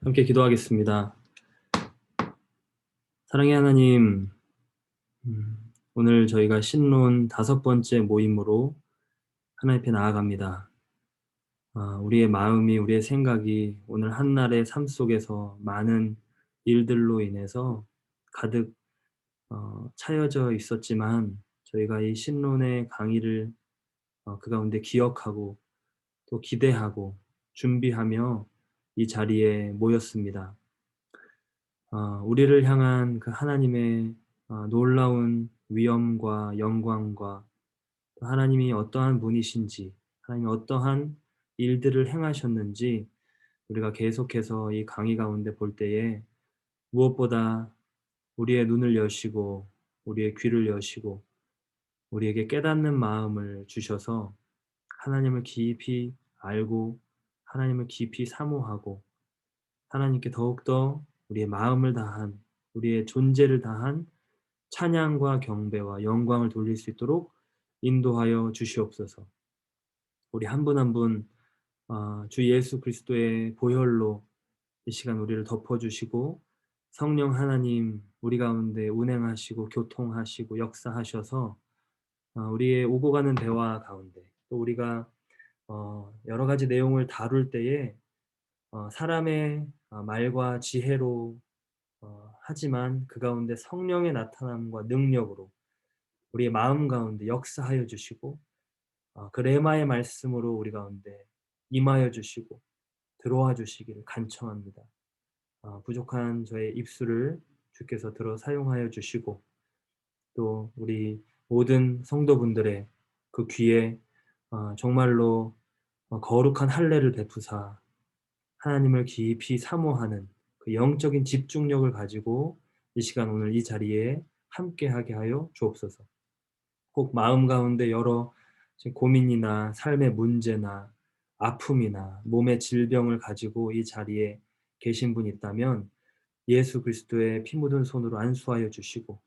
함께 기도하겠습니다. 사랑의 하나님, 오늘 저희가 신론 5번째 모임으로 하나님 앞에 나아갑니다. 우리의 마음이, 우리의 생각이 오늘 한날의 삶 속에서 많은 일들로 인해서 가득 차여져 있었지만, 저희가 이 신론의 강의를 그 가운데 기억하고 또 기대하고 준비하며 이 자리에 모였습니다. 우리를 향한 그 하나님의 놀라운 위엄과 영광과 또 하나님이 어떠한 분이신지, 하나님이 어떠한 일들을 행하셨는지 우리가 계속해서 이 강의 가운데 볼 때에 무엇보다 우리의 눈을 여시고 우리의 귀를 여시고 우리에게 깨닫는 마음을 주셔서 하나님을 깊이 알고 하나님을 깊이 사모하고 하나님께 더욱더 우리의 마음을 다한, 우리의 존재를 다한 찬양과 경배와 영광을 돌릴 수 있도록 인도하여 주시옵소서. 우리 한 분 한 분 주 예수 그리스도의 보혈로 이 시간 우리를 덮어주시고 성령 하나님 우리 가운데 운행하시고 교통하시고 역사하셔서 우리의 오고 가는 대화 가운데 또 우리가 여러 가지 내용을 다룰 때에 사람의 말과 지혜로 하지만 그 가운데 성령의 나타남과 능력으로 우리의 마음 가운데 역사하여 주시고 그 레마의 말씀으로 우리 가운데 임하여 주시고 들어와 주시기를 간청합니다. 부족한 저의 입술을 주께서 들어 사용하여 주시고 또 우리 모든 성도분들의 그 귀에 정말로 거룩한 할례를 베푸사 하나님을 깊이 사모하는 그 영적인 집중력을 가지고 이 시간 오늘 이 자리에 함께하게 하여 주옵소서. 혹 마음 가운데 여러 지금 고민이나 삶의 문제나 아픔이나 몸의 질병을 가지고 이 자리에 계신 분 있다면 예수 그리스도의 피 묻은 손으로 안수하여 주시고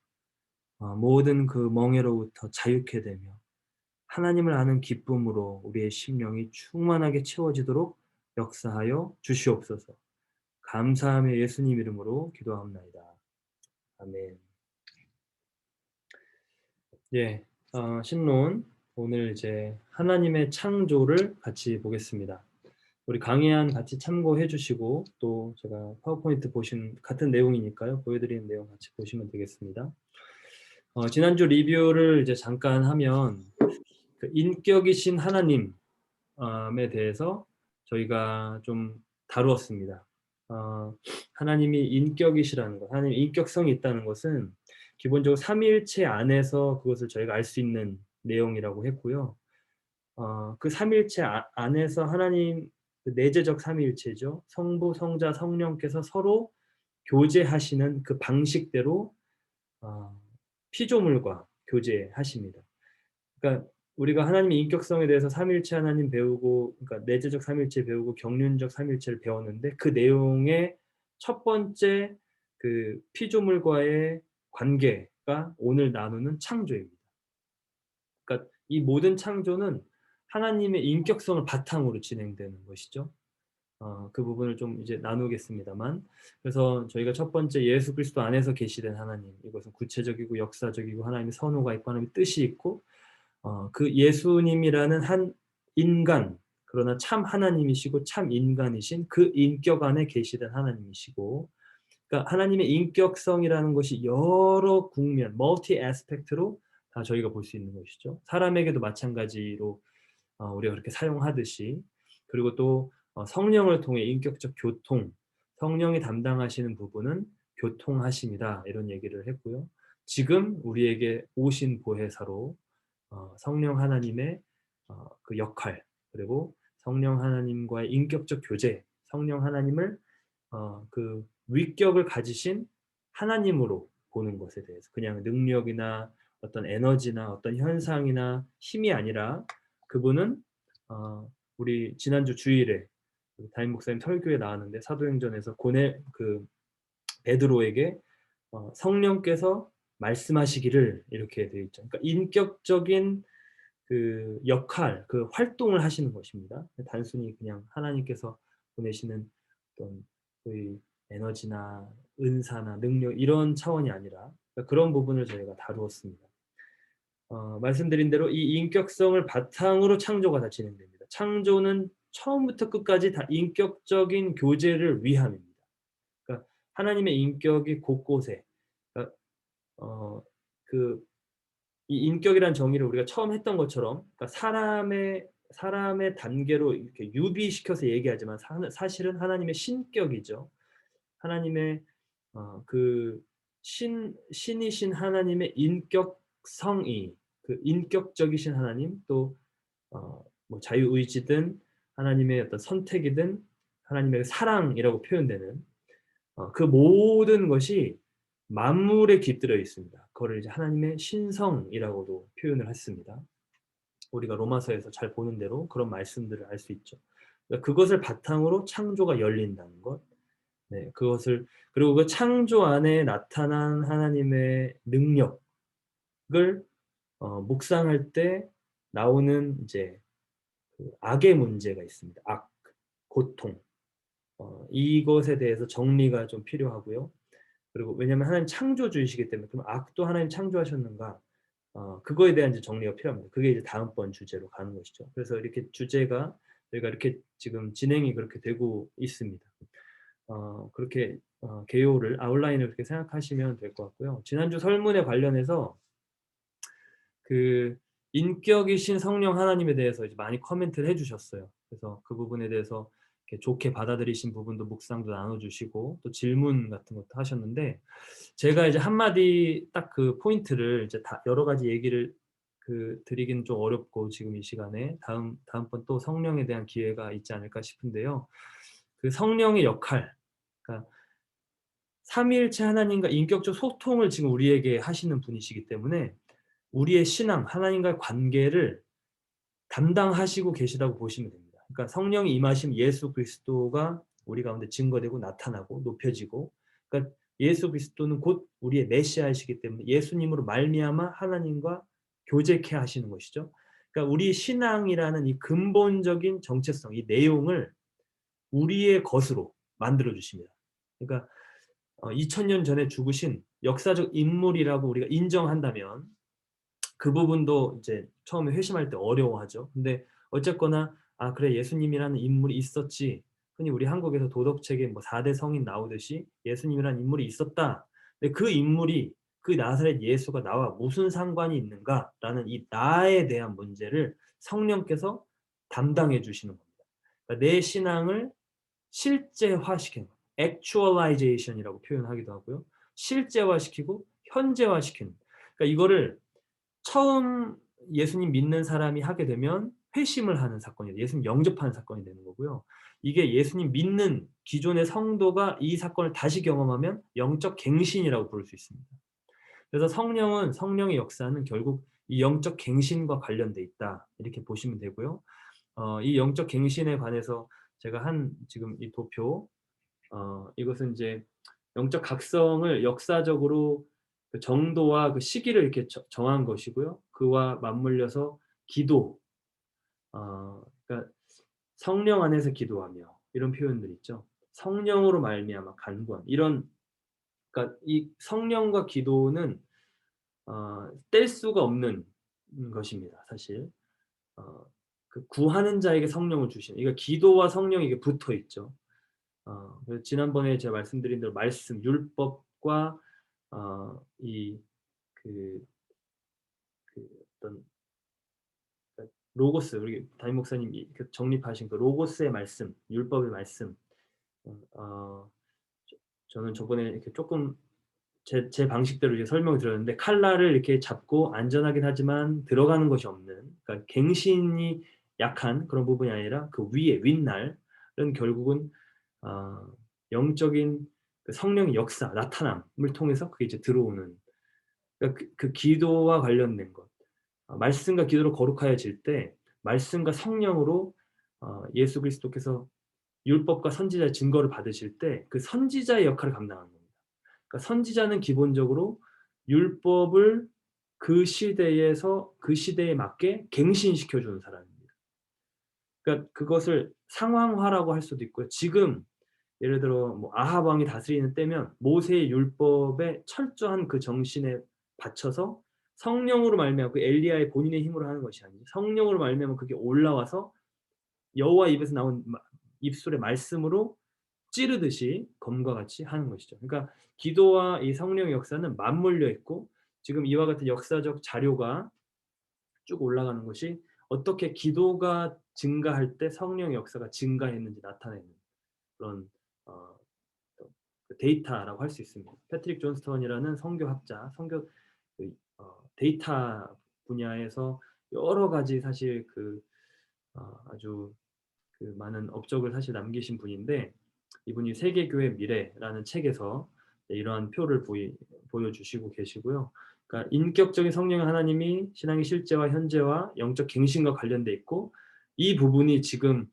모든 그 멍에로부터 자유케 되며 하나님을 아는 기쁨으로 우리의 심령이 충만하게 채워지도록 역사하여 주시옵소서. 감사하며 예수님 이름으로 기도합나이다. 아멘. 예, 신론 오늘 이제 하나님의 창조를 같이 보겠습니다. 우리 강의안 같이 참고해 주시고 또 제가 파워포인트 보신 같은 내용이니까요. 보여드리는 내용 같이 보시면 되겠습니다. 지난주 리뷰를 이제 잠깐 하면 그 인격이신 하나님에 대해서 저희가 좀 다루었습니다. 하나님이 인격이시라는 것, 하나님의 인격성이 있다는 것은 기본적으로 삼위일체 안에서 그것을 저희가 알 수 있는 내용이라고 했고요. 그 삼위일체 안에서 하나님 그 내재적 삼위일체죠. 성부, 성자, 성령께서 서로 교제하시는 그 방식대로 피조물과 교제하십니다. 그러니까 우리가 하나님의 인격성에 대해서 삼위일체 하나님 배우고, 그러니까 내재적 삼위일체 배우고 경륜적 삼위일체를 배웠는데 그 내용의 첫 번째 그 피조물과의 관계가 오늘 나누는 창조입니다. 그러니까 이 모든 창조는 하나님의 인격성을 바탕으로 진행되는 것이죠. 그 부분을 좀 이제 나누겠습니다만, 그래서 저희가 첫 번째 예수 그리스도 안에서 계시된 하나님, 이것은 구체적이고 역사적이고 하나님의 선호가 있고 하나님의 뜻이 있고 그 예수님이라는 한 인간, 그러나 참 하나님이시고 참 인간이신 그 인격 안에 계시된 하나님이시고, 그러니까 하나님의 인격성이라는 것이 여러 국면, 멀티 애스펙트로 다 저희가 볼 수 있는 것이죠. 사람에게도 마찬가지로 우리가 그렇게 사용하듯이, 그리고 또 성령을 통해 인격적 교통, 성령이 담당하시는 부분은 교통하심이다, 이런 얘기를 했고요. 지금 우리에게 오신 보혜사로 성령 하나님의 그 역할, 그리고 성령 하나님과의 인격적 교제, 성령 하나님을 그 위격을 가지신 하나님으로 보는 것에 대해서, 그냥 능력이나 어떤 에너지나 어떤 현상이나 힘이 아니라 그분은 우리 지난주 주일에 담임 목사님 설교에 나왔는데 사도행전에서 그 베드로에게 성령께서 말씀하시기를 이렇게 되어 있죠. 그러니까 인격적인 그 역할, 그 활동을 하시는 것입니다. 단순히 그냥 하나님께서 보내시는 어떤 소위 에너지나 은사나 능력 이런 차원이 아니라 그러니까 그런 부분을 저희가 다루었습니다. 말씀드린 대로 이 인격성을 바탕으로 창조가 다 진행됩니다. 창조는 처음부터 끝까지 다 인격적인 교제를 위함입니다. 그러니까 하나님의 인격이 곳곳에 그러니까 어 그 이 인격이란 정의를 우리가 처음 했던 것처럼 그러니까 사람의 단계로 이렇게 유비시켜서 얘기하지만 사실은 하나님의 신격이죠. 하나님의 그 신이신 하나님의 인격성이 그 인격적이신 하나님 또 뭐 자유의지든 하나님의 어떤 선택이든 하나님의 사랑이라고 표현되는 그 모든 것이 만물에 깃들어 있습니다. 그거를 이제 하나님의 신성이라고도 표현을 했습니다. 우리가 로마서에서 잘 보는 대로 그런 말씀들을 알 수 있죠. 그러니까 그것을 바탕으로 창조가 열린다는 것. 네. 그것을 그리고 그 창조 안에 나타난 하나님의 능력을 묵상할 때 나오는 이제 그 악의 문제가 있습니다. 악, 고통. 이것에 대해서 정리가 좀 필요하고요. 그리고 왜냐하면 하나님 창조주이시기 때문에 그럼 악도 하나님 창조하셨는가? 그거에 대한 이제 정리가 필요합니다. 그게 이제 다음번 주제로 가는 것이죠. 그래서 이렇게 주제가 저희가 이렇게 지금 진행이 그렇게 되고 있습니다. 그렇게 개요를 아웃라인을 그렇게 생각하시면 될 것 같고요. 지난주 설문에 관련해서 그 인격이신 성령 하나님에 대해서 이제 많이 코멘트를 해 주셨어요. 그래서 그 부분에 대해서 이렇게 좋게 받아들이신 부분도 묵상도 나눠 주시고 또 질문 같은 것도 하셨는데 제가 이제 한마디 딱 그 포인트를 이제 다 여러 가지 얘기를 드리기는 좀 어렵고 지금 이 시간에 다음번 또 성령에 대한 기회가 있지 않을까 싶은데요. 그 성령의 역할 그러니까 삼위일체 하나님과 인격적 소통을 지금 우리에게 하시는 분이시기 때문에 우리의 신앙, 하나님과의 관계를 담당하시고 계시다고 보시면 됩니다. 그러니까 성령이 임하시면 예수 그리스도가 우리 가운데 증거되고 나타나고 높여지고 그러니까 예수 그리스도는 곧 우리의 메시아이시기 때문에 예수님으로 말미암아 하나님과 교제케 하시는 것이죠. 그러니까 우리 신앙이라는 이 근본적인 정체성, 이 내용을 우리의 것으로 만들어 주십니다. 그러니까 2000년 전에 죽으신 역사적 인물이라고 우리가 인정한다면 그 부분도 이제 처음에 회심할 때 어려워하죠. 근데 어쨌거나 '아 그래 예수님이라는 인물이 있었지.' 흔히 우리 한국에서 도덕책에 뭐 4대 성인 나오듯이 '예수님이라는 인물이 있었다.' 근데 그 인물이 그 나사렛 예수가 나와 무슨 상관이 있는가라는 이 나에 대한 문제를 성령께서 담당해 주시는 겁니다. 그러니까 내 신앙을 실제화시키는 거. actualization이라고 표현하기도 하고요. 실제화시키고 현재화시키는. 그러니까 이거를 처음 예수님 믿는 사람이 하게 되면 회심을 하는 사건이에요. 예수님 영접하는 사건이 되는 거고요. 이게 예수님 믿는 기존의 성도가 이 사건을 다시 경험하면 영적 갱신이라고 부를 수 있습니다. 그래서 성령의 역사는 결국 이 영적 갱신과 관련돼 있다. 이렇게 보시면 되고요. 이 영적 갱신에 관해서 제가 한 지금 이 도표 이것은 이제 영적 각성을 역사적으로 그 정도와 그 시기를 이렇게 정한 것이고요. 그와 맞물려서 기도 그러니까 성령 안에서 기도하며 이런 표현들 있죠. 성령으로 말미암아 간구함 이런 그러니까 이 성령과 기도는 뗄 수가 없는 것입니다 사실. 어 그 구하는 자에게 성령을 주시는 그러니까 기도와 성령이 이게 붙어 있죠. 그래서 지난번에 제가 말씀드린 대로 말씀, 율법과 이 그 어떤 그러니까 로고스 우리 담임 목사님이 그 정립하신 그 로고스의 말씀, 율법의 말씀 저 저는 저번에 이렇게 쪼끔 제 방식대로 이제 설명을 드렸는데 칼날을 이렇게 잡고 안전하긴 하지만 들어가는 것이 없는 그러니까 갱신이 약한 그런 부분이 아니라 그 위에 윗날은 결국은 어 영적인 그 성령의 역사, 나타남을 통해서 그게 이제 들어오는 그러니까 그 기도와 관련된 것. 말씀과 기도로 거룩하여질 때 말씀과 성령으로 예수 그리스도께서 율법과 선지자의 증거를 받으실 때 그 선지자의 역할을 감당하는 겁니다. 그러니까 선지자는 기본적으로 율법을 그 시대에 맞게 갱신시켜 주는 사람입니다. 그러니까 그것을 상황화라고 할 수도 있고요. 지금 예를 들어 뭐 아합 왕이 다스리는 때면 모세의 율법에 철저한 그 정신에 받쳐서 성령으로 말미암아 그 엘리야의 본인의 힘으로 하는 것이 아니고 성령으로 말미암아 그게 올라와서 여호와 입에서 나온 입술의 말씀으로 찌르듯이 검과 같이 하는 것이죠. 그러니까 기도와 이 성령의 역사는 맞물려 있고 지금 이와 같은 역사적 자료가 쭉 올라가는 것이 어떻게 기도가 증가할 때 성령의 역사가 증가했는지 나타내는 그런 어 그 데이터라고 할 수 있습니다. 패트릭 존스턴이라는 선교학자, 선교 데이터 분야에서 여러 가지 사실 아주 그 많은 업적을 사실 남기신 분인데 이분이 세계교회 미래라는 책에서 이러한 표를 보여주시고 계시고요. 그러니까 인격적인 성령의 하나님이 신앙의 실제와 현재와 영적 갱신과 관련돼 있고 이 부분이 지금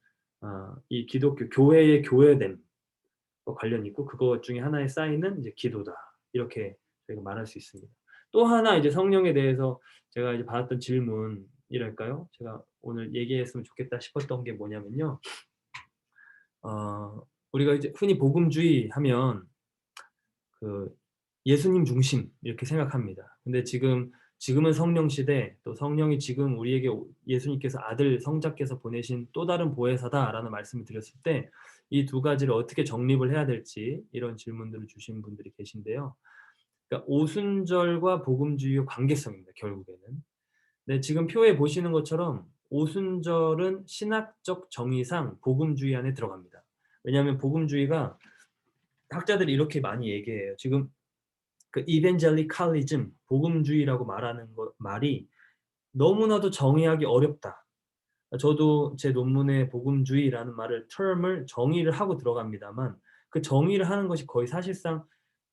이 기독교 교회의 교회됨과 관련이 있고 그것 중에 하나의 사인은 이제 기도다. 이렇게 저희가 말할 수 있습니다. 또 하나 이제 성령에 대해서 제가 이제 받았던 질문이랄까요? 제가 오늘 얘기했으면 좋겠다 싶었던 게 뭐냐면요. 우리가 이제 흔히 복음주의 하면 그 예수님 중심 이렇게 생각합니다. 근데 지금은 성령 시대 또 성령이 지금 우리에게 예수님께서 아들 성자께서 보내신 또 다른 보혜사다라는 말씀을 드렸을 때 이 두 가지를 어떻게 정립을 해야 될지 이런 질문들을 주신 분들이 계신데요. 그러니까 오순절과 복음주의의 관계성입니다, 결국에는. 네, 지금 표에 보시는 것처럼 오순절은 신학적 정의상 복음주의 안에 들어갑니다. 왜냐하면 복음주의가 학자들이 이렇게 많이 얘기해요. 지금 그 evangelicalism 복음주의라고 말하는 말이 너무나도 정의하기 어렵다. 저도 제 논문에 복음주의라는 term을 정의를 하고 들어갑니다만 그 정의를 하는 것이 거의 사실상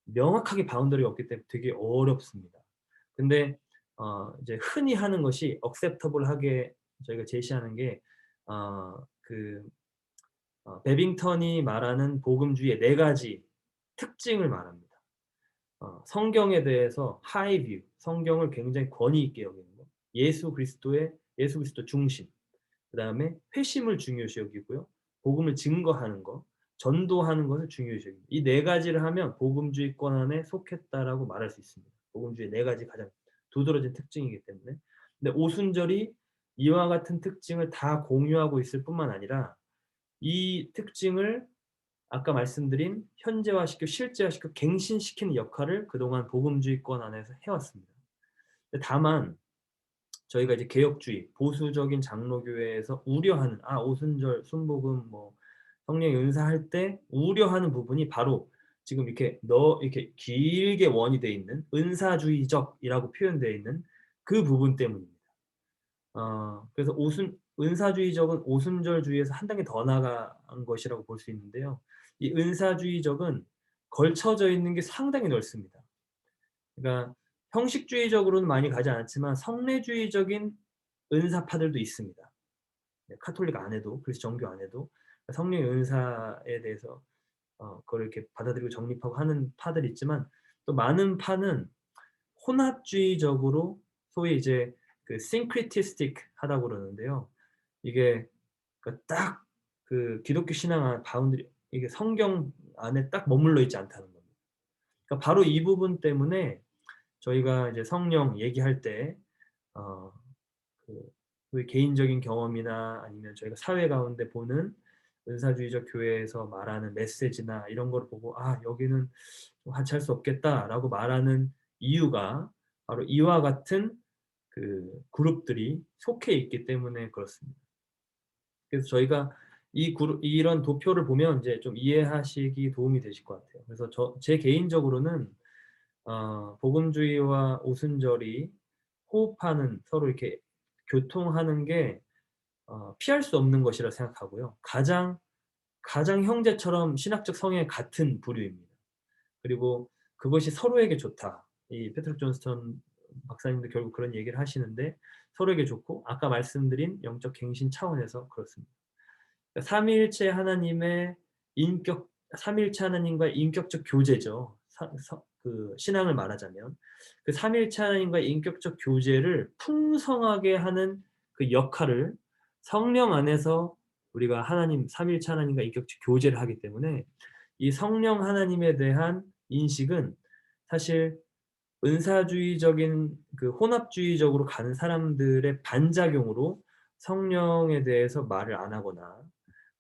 명확하게 바운더리가 없기 때문에 되게 어렵습니다. 근데 이제 흔히 하는 것이 acceptable하게 저희가 제시하는 게 그 베빙턴이 말하는 복음주의의 네 가지 특징을 말합니다. 성경에 대해서 high view, 성경을 굉장히 권위 있게 여기는 것, 예수 그리스도 중심, 그다음에 회심을 중요시 여기고요. 복음을 증거하는 것, 전도하는 것을 중요시 여깁니다. 이 네 가지를 하면 복음주의권 안에 속했다라고 말할 수 있습니다. 복음주의 네 가지 가장 두드러진 특징이기 때문에. 근데 오순절이 이와 같은 특징을 다 공유하고 있을 뿐만 아니라 이 특징을 아까 말씀드린 현재화시키고 실제화시키고 갱신시키는 역할을 그동안 복음주의권 안에서 해왔습니다. 다만 저희가 이제 개혁주의, 보수적인 장로교회에서 우려하는 오순절, 순복음, 뭐 성령의 은사할 때 우려하는 부분이 바로 지금 이렇게 길게 원이 돼 있는 은사주의적이라고 표현되어 있는 그 부분 때문입니다. 그래서 은사주의적은 오순절주의에서 한 단계 더 나아간 것이라고 볼 수 있는데요. 이 은사주의적은 걸쳐져 있는 게 상당히 넓습니다. 그러니까 형식주의적으로는 많이 가지 않았지만 성례주의적인 은사파들도 있습니다. 네, 카톨릭 안에도 그리스도 정교 안에도 성령의 은사에 대해서 그걸 이렇게 받아들이고 정립하고 하는 파들이 있지만 또 많은 파는 혼합주의적으로 소위 이제 그 syncretistic 하다고 그러는데요. 이게 그러니까 딱 그 기독교 신앙 안 바운더리 이게 성경 안에 딱 머물러 있지 않다는 겁니다. 그러니까 바로 이 부분 때문에 저희가 이제 성령 얘기할 때 어 그 그 개인적인 경험이나 아니면 저희가 사회 가운데 보는 은사주의적 교회에서 말하는 메시지나 이런 거를 보고 '아 여기는 좀 같이 할 수 없겠다.'라고 말하는 이유가 바로 이와 같은 그 그룹들이 속해 있기 때문에 그렇습니다. 그래서 저희가 이런 도표를 보면 이제 좀 이해하시기 도움이 되실 것 같아요. 그래서 제 개인적으로는 복음주의와 오순절이 호흡하는 서로 이렇게 교통하는 게 피할 수 없는 것이라 생각하고요. 가장 형제처럼 신학적 성향이 같은 부류입니다. 그리고 그것이 서로에게 좋다. 이 패트릭 존스턴 박사님도 결국 그런 얘기를 하시는데 서로에게 좋고 아까 말씀드린 영적 갱신 차원에서 그렇습니다. 그러니까 삼위일체 하나님과의 인격적 교제죠. 그 신앙을 말하자면 그 삼위일체 하나님과의 인격적 교제를 풍성하게 하는 그 역할을 성령 안에서 우리가 삼위일체 하나님과 인격적 교제를 하기 때문에 이 성령 하나님에 대한 인식은 사실 은사주의적인 그 혼합주의적으로 가는 사람들의 반작용으로 성령에 대해서 말을 안 하거나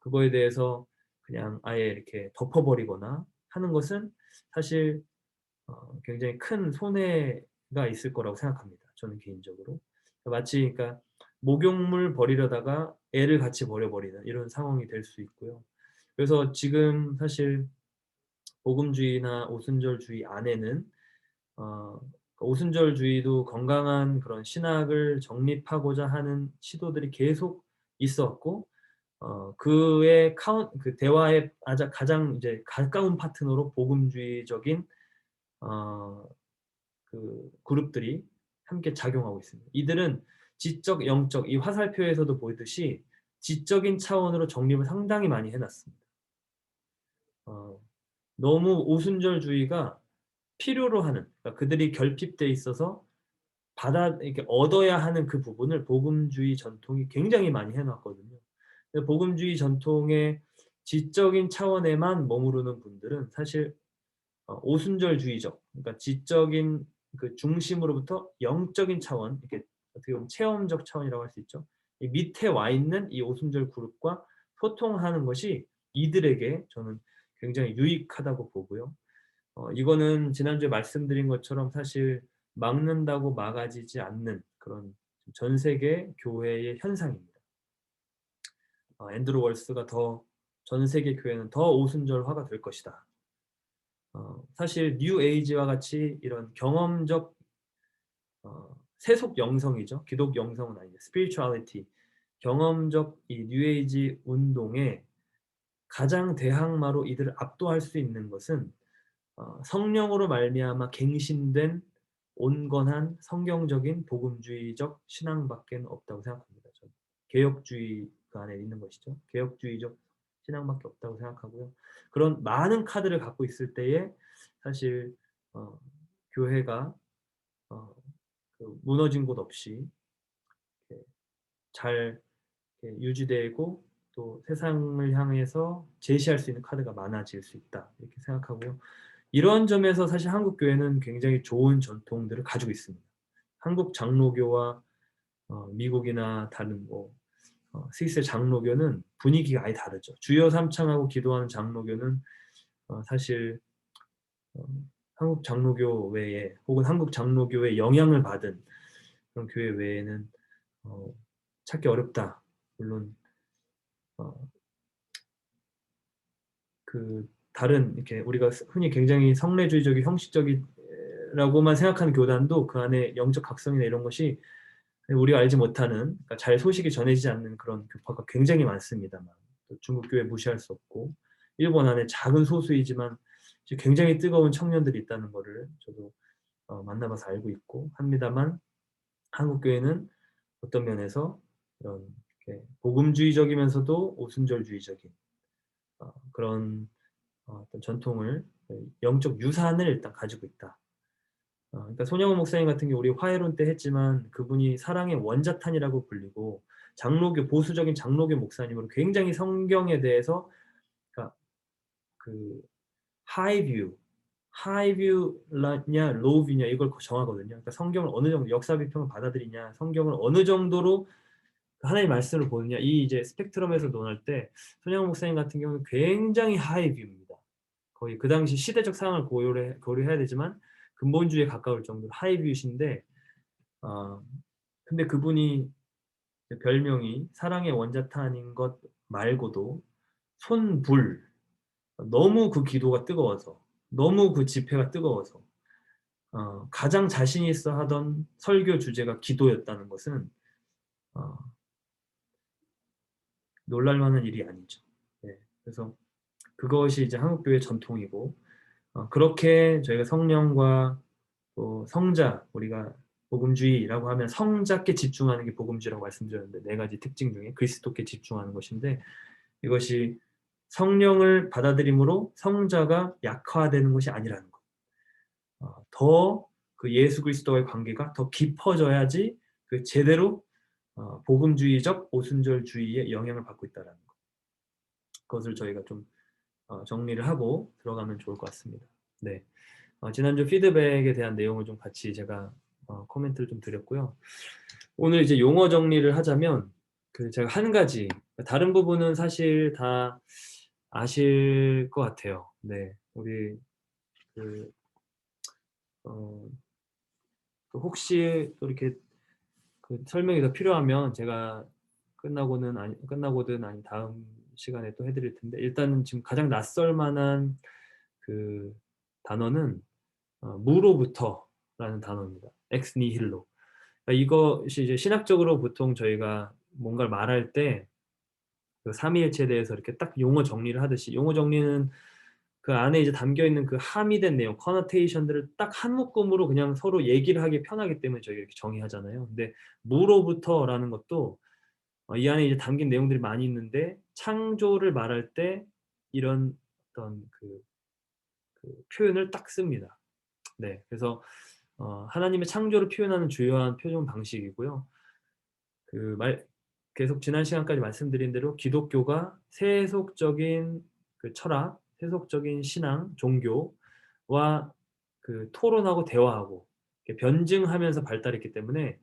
그거에 대해서 그냥 아예 이렇게 덮어버리거나 하는 것은 사실 굉장히 큰 손해가 있을 거라고 생각합니다, 저는 개인적으로. 마치 그러니까 목욕물 버리려다가 애를 같이 버려버리는 이런 상황이 될 수 있고요. 그래서 지금 사실 복음주의나 오순절주의 안에는 오순절주의도 건강한 그런 신학을 정립하고자 하는 시도들이 계속 있었고 그의 그 대화의 가장 이제 가까운 파트너로 복음주의적인 어 그 그룹들이 함께 작용하고 있습니다. 이들은 지적, 영적 이 화살표에서도 보이듯이 지적인 차원으로 정립을 상당히 많이 해 놨습니다. 어 너무 오순절주의가 필요로 하는 그러니까 그들이 결핍돼 있어서 이렇게 얻어야 하는 그 부분을 복음주의 전통이 굉장히 많이 해 놨거든요. 근데 복음주의 전통의 지적인 차원에만 머무르는 분들은 사실 오순절주의적 그러니까 지적인 그 중심으로부터 영적인 차원 이렇게 어떻게 보면 체험적 차원이라고 할 수 있죠. 이 밑에 와 있는 이 오순절 그룹과 소통하는 것이 이들에게 저는 굉장히 유익하다고 보고요. 이거는 지난주에 말씀드린 것처럼 사실 막는다고 막아지지 않는 그런 전 세계 교회의 현상입니다. 앤드루 월스가 더 "전 세계 교회는 더 오순절화가 될 것이다." 사실 뉴 에이지와 같이 이런 경험적 세속 영성이죠. 기독 영성은 아니죠. spirituality 경험적 이 뉴 에이지 운동에 가장 대항마로 이들을 압도할 수 있는 것은 성령으로 말미암아 갱신된 온건한 성경적인 복음주의적 신앙밖에는 없다고 생각합니다. 저는. 개혁주의 그 안에 있는 것이죠. 개혁주의적 신앙밖에 없다고 생각하고요. 그런 많은 카드를 갖고 있을 때에 사실 어 교회가 어 그 무너진 곳 없이 이렇게 잘 이렇게 유지되고 또 세상을 향해서 제시할 수 있는 카드가 많아질 수 있다. 이렇게 생각하고요. 이런 점에서 사실 한국 교회는 굉장히 좋은 전통들을 가지고 있습니다. 한국 장로교와 미국이나 다른 뭐 스위스의 장로교는 분위기가 아예 다르죠. 주여 삼창하고 기도하는 장로교는 사실 어 한국 장로교 외에 혹은 한국 장로교의 영향을 받은 그런 교회 외에는 어 찾기 어렵다. 물론 어 그 다른 이렇게 우리가 흔히 굉장히 성례주의적이 형식적이라고만 생각하는 교단도 그 안에 영적 각성이나 이런 것이 우리가 알지 못하는 그러니까 잘 소식이 전해지지 않는 그런 교파가 굉장히 많습니다만 또 중국 교회 무시할 수 없고 일본 안에 작은 소수이지만 굉장히 뜨거운 청년들이 있다는 거를 저도 만나 봐서 알고 있고 합니다만 한국 교회는 어떤 면에서 이런 이렇게 복음주의적이면서도 오순절주의적인 그런 어떤 전통을 영적 유산을 일단 가지고 있다. 그러니까 손영훈 목사님 같은 경우 우리 화해론 때 했지만 그분이 사랑의 원자탄이라고 불리고 장로교 보수적인 장로교 목사님으로 굉장히 성경에 대해서 그러니까 그 하이 뷰, 하이 뷰냐 로우 뷰냐 이걸 정하거든요. 그러니까 성경을 어느 정도 역사 비평을 받아들이냐, 성경을 어느 정도로 하나님의 말씀을 보느냐 이 이제 스펙트럼에서 논할 때 손영훈 목사님 같은 경우는 굉장히 하이 뷰입니다. 거의 그 당시 시대적 상황을 고려해야 되지만 근본주의에 가까울 정도로 하이 뷰이신데 어 근데 그분이 별명이 사랑의 원자탄인 것 말고도 손불 너무 그 기도가 뜨거워서 너무 그 집회가 뜨거워서 가장 자신 있어 하던 설교 주제가 기도였다는 것은 어 놀랄 만한 일이 아니죠. 네. 그래서 그것이 이제 한국 교회의 전통이고 그렇게 저희가 성령과 또 성자 우리가 복음주의라고 하면 성자께 집중하는 게 복음주의라고 말씀드렸는데 네 가지 특징 중에 그리스도께 집중하는 것인데 이것이 성령을 받아들임으로 성자가 약화되는 것이 아니라는 것. 더 그 예수 그리스도와의 관계가 더 깊어져야지 그 제대로 복음주의적 오순절주의의 영향을 받고 있다라는 것. 그것을 저희가 좀 정리를 하고 들어가면 좋을 것 같습니다. 네. 지난주 피드백에 대한 내용을 좀 같이 제가 코멘트를 좀 드렸고요. 오늘 이제 용어 정리를 하자면 제가 한 가지, 다른 부분은 사실 다 아실 것 같아요. 네. 우리 그 어 혹시 또 이렇게 설명이 더 필요하면 제가 끝나고든 아니 다음 시간에 또 해 드릴 텐데, 일단은 지금 가장 낯설 만한 그 단어는 무로부터라는 단어입니다. 엑스 니힐로. 그러니까 이것이 이제 신학적으로 보통 저희가 뭔가를 말할 때 삼위일체에 대해서 이렇게 딱 용어 정리를 하듯이, 용어 정리는 그 안에 이제 담겨 있는 그 함의된 내용, connotation들을 딱 한 묶음으로 그냥 서로 얘기를 하기 편하기 때문에 저희가 이렇게 정의하잖아요. 근데 무로부터라는 것도 이 안에 이제 담긴 내용들이 많이 있는데, 창조를 말할 때 이런 어떤 표현을 딱 씁니다. 네. 그래서 하나님의 창조를 표현하는 주요한 표현 방식이고요. 말 계속 지난 시간까지 말씀드린 대로 기독교가 세속적인 철학, 세속적인 신앙, 종교와 토론하고 대화하고 이렇게 변증하면서 발달했기 때문에,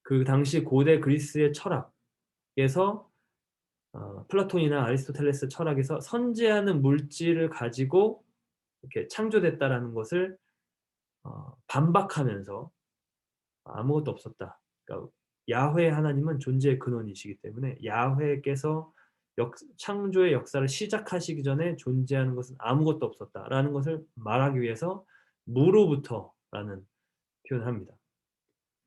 그 당시 고대 그리스의 철학에서 플라톤이나 아리스토텔레스 철학에서 선재하는 물질을 가지고 이렇게 창조됐다라는 것을 반박하면서 아무것도 없었다. 그러니까 야훼 하나님은 존재의 근원이시기 때문에 야훼께서 창조의 역사를 시작하시기 전에 존재하는 것은 아무것도 없었다라는 것을 말하기 위해서 무로부터라는 표현을 합니다.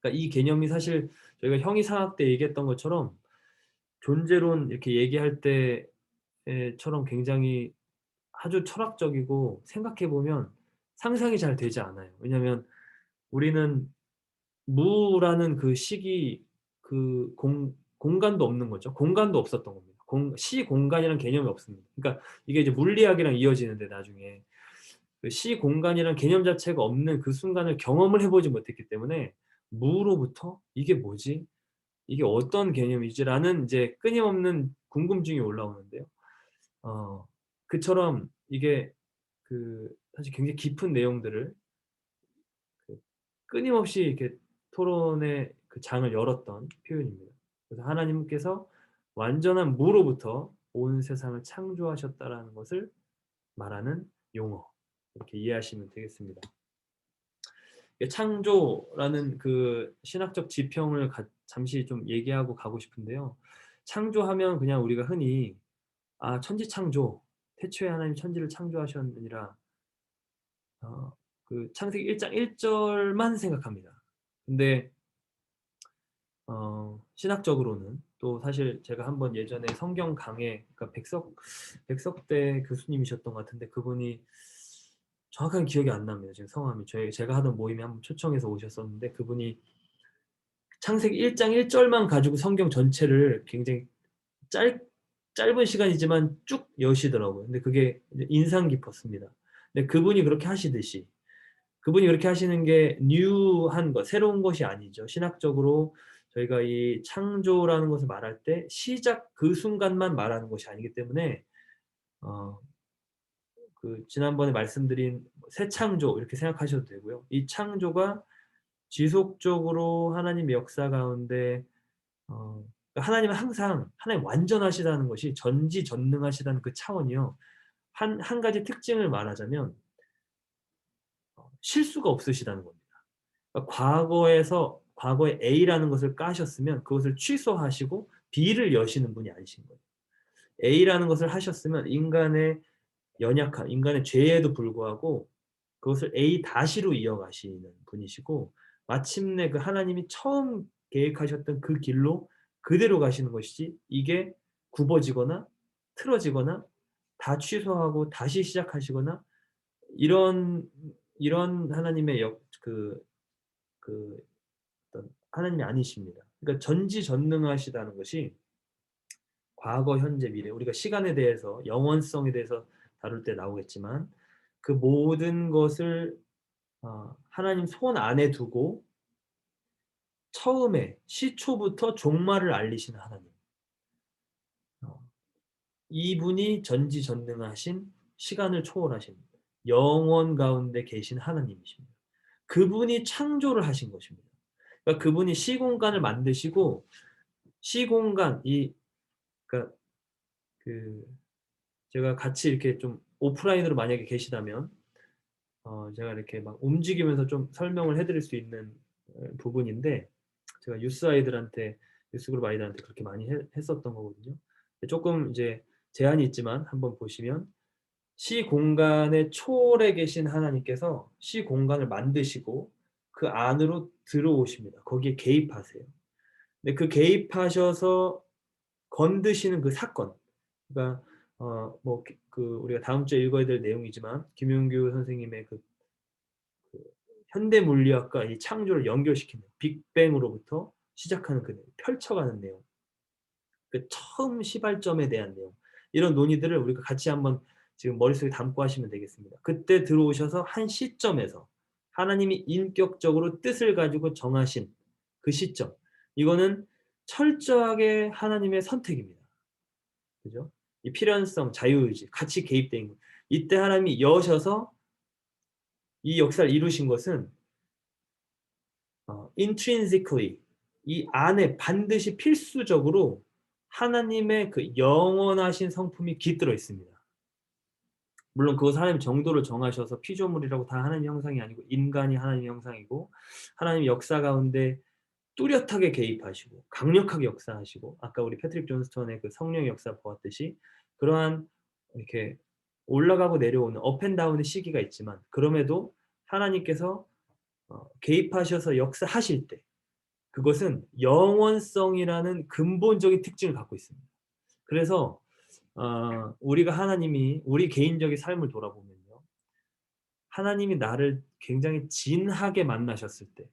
그러니까 이 개념이 사실 저희가 형이상학 때 얘기했던 것처럼 존재론 이렇게 얘기할 때처럼 굉장히 아주 철학적이고, 생각해 보면 상상이 잘 되지 않아요. 왜냐하면 우리는 무라는 그 식이 공간도 없는 거죠. 공간도 없었던 겁니다. 시공간이라는 개념이 없습니다. 그러니까 이게 이제 물리학이랑 이어지는데, 나중에 시공간이라는 개념 자체가 없는 그 순간을 경험을 해 보지 못했기 때문에 무로부터 '이게 뭐지? 이게 어떤 개념이지?'라는 이제 끊임없는 궁금증이 올라오는데요. 어 그처럼 이게 사실 굉장히 깊은 내용들을 그 끊임없이 이렇게 토론의 장을 열었던 표현입니다. 그래서 하나님께서 완전한 무로부터 온 세상을 창조하셨다라는 것을 말하는 용어, 이렇게 이해하시면 되겠습니다. 창조라는 신학적 지평을 잠시 좀 얘기하고 가고 싶은데요. 창조하면 그냥 우리가 흔히 천지창조, 태초에 하나님 천지를 창조하셨느니라, 창세기 1장 1 절만 생각합니다. 근데 신학적으로는 또 사실 제가 한번 예전에 성경 강해, 그러니까 백석대 교수님이셨던 것 같은데, 그분이 정확하게 기억이 안 납니다. 지금 성함이. 제가 하던 모임에 한번 초청해서 오셨었는데, 그분이 창세기 1장 1 절만 가지고 성경 전체를 굉장히 짧 짧은 시간이지만 쭉 여시더라고요. 근데 그게 이제 인상 깊었습니다. 근데 그분이 그렇게 하시는 게 뉴한 것, 새로운 것이 아니죠. 신학적으로 저희가 이 창조라는 것을 말할 때 시작 그 순간만 말하는 것이 아니기 때문에, 어 지난번에 말씀드린 새 창조 이렇게 생각하셔도 되고요. 이 창조가 지속적으로 하나님의 역사 가운데, 그러니까 하나님은 항상 하나님 완전하시다는 것이, 전지전능하시다는 그 차원이요. 한 가지 특징을 말하자면 실수가 없으시다는 겁니다. 그러니까 과거에 A라는 것을 까셨으면 그것을 취소하시고 B를 여시는 분이 아니신 거예요. A라는 것을 하셨으면 인간의 죄에도 불구하고 그것을 A 다시로 이어가시는 분이시고, 마침내 하나님이 처음 계획하셨던 그 길로 그대로 가시는 것이지, 이게 굽어지거나 틀어지거나 다 취소하고 다시 시작하시거나 이런 하나님의 어떤 하나님이 아니십니다. 그러니까 전지전능하시다는 것이 과거, 현재, 미래, 우리가 시간에 대해서, 영원성에 대해서 다룰 때 나오겠지만, 그 모든 것을 하나님 손 안에 두고 처음에 시초부터 종말을 알리시는 하나님. 어 이분이 전지전능하신 시간을 초월하신 영원 가운데 계신 하나님이십니다. 그분이 창조를 하신 것입니다. 그러니까 그분이 시공간을 만드시고 시공간 이 그러니까 그 제가 같이 이렇게 좀 오프라인으로 만약에 계시다면 제가 이렇게 막 움직이면서 좀 설명을 해 드릴 수 있는 부분인데 제가 유스 아이들한테 유스 그룹 아이들한테 그렇게 많이 했었던 거거든요. 쪼끔 이제 제한이 있지만 한번 보시면 시 공간의 초월에 계신 하나님께서 시 공간을 만드시고 그 안으로 들어오십니다. 거기에 개입하세요. 근데 그 개입하셔서 건드시는 그 사건 그러니까 뭐 우리가 다음 주에 읽어야 될 내용이지만 김용규 선생님의 그 현대 물리학과 이 창조를 연결시키는 빅뱅으로부터 시작하는 그 내용, 펼쳐가는 내용, 그 처음 시발점에 대한 내용 이런 논의들을 우리가 같이 한번 지금 머릿속에 담고 하시면 되겠습니다. 그때 들어오셔서 한 시점에서 하나님이 인격적으로 뜻을 가지고 정하신 그 시점 이거는 철저하게 하나님의 선택입니다. 그죠? 이 필연성, 자유의지 같이 개입된 거. 이때 하나님이 여셔서 이 역사를 이루신 것은 intrinsically 이 안에 반드시 필수적으로 하나님의 그 영원하신 성품이 깃들어 있습니다. 물론 그것은 하나님이 정도를 정하셔서 피조물이라고 다 하나님의 형상이 아니고 인간이 하나님의 형상이고 하나님의 역사 가운데 뚜렷하게 개입하시고 강력하게 역사하시고 아까 우리 패트릭 존스턴의 그 성령의 역사 보았듯이 그러한 이렇게 올라가고 내려오는 업 앤 다운의 시기가 있지만 그럼에도 하나님께서 개입하셔서 역사하실 때 그것은 영원성이라는 근본적인 특징을 갖고 있습니다. 그래서 우리가 하나님이 우리 개인적인 삶을 돌아보면요. 하나님이 나를 굉장히 진하게 만나셨을 때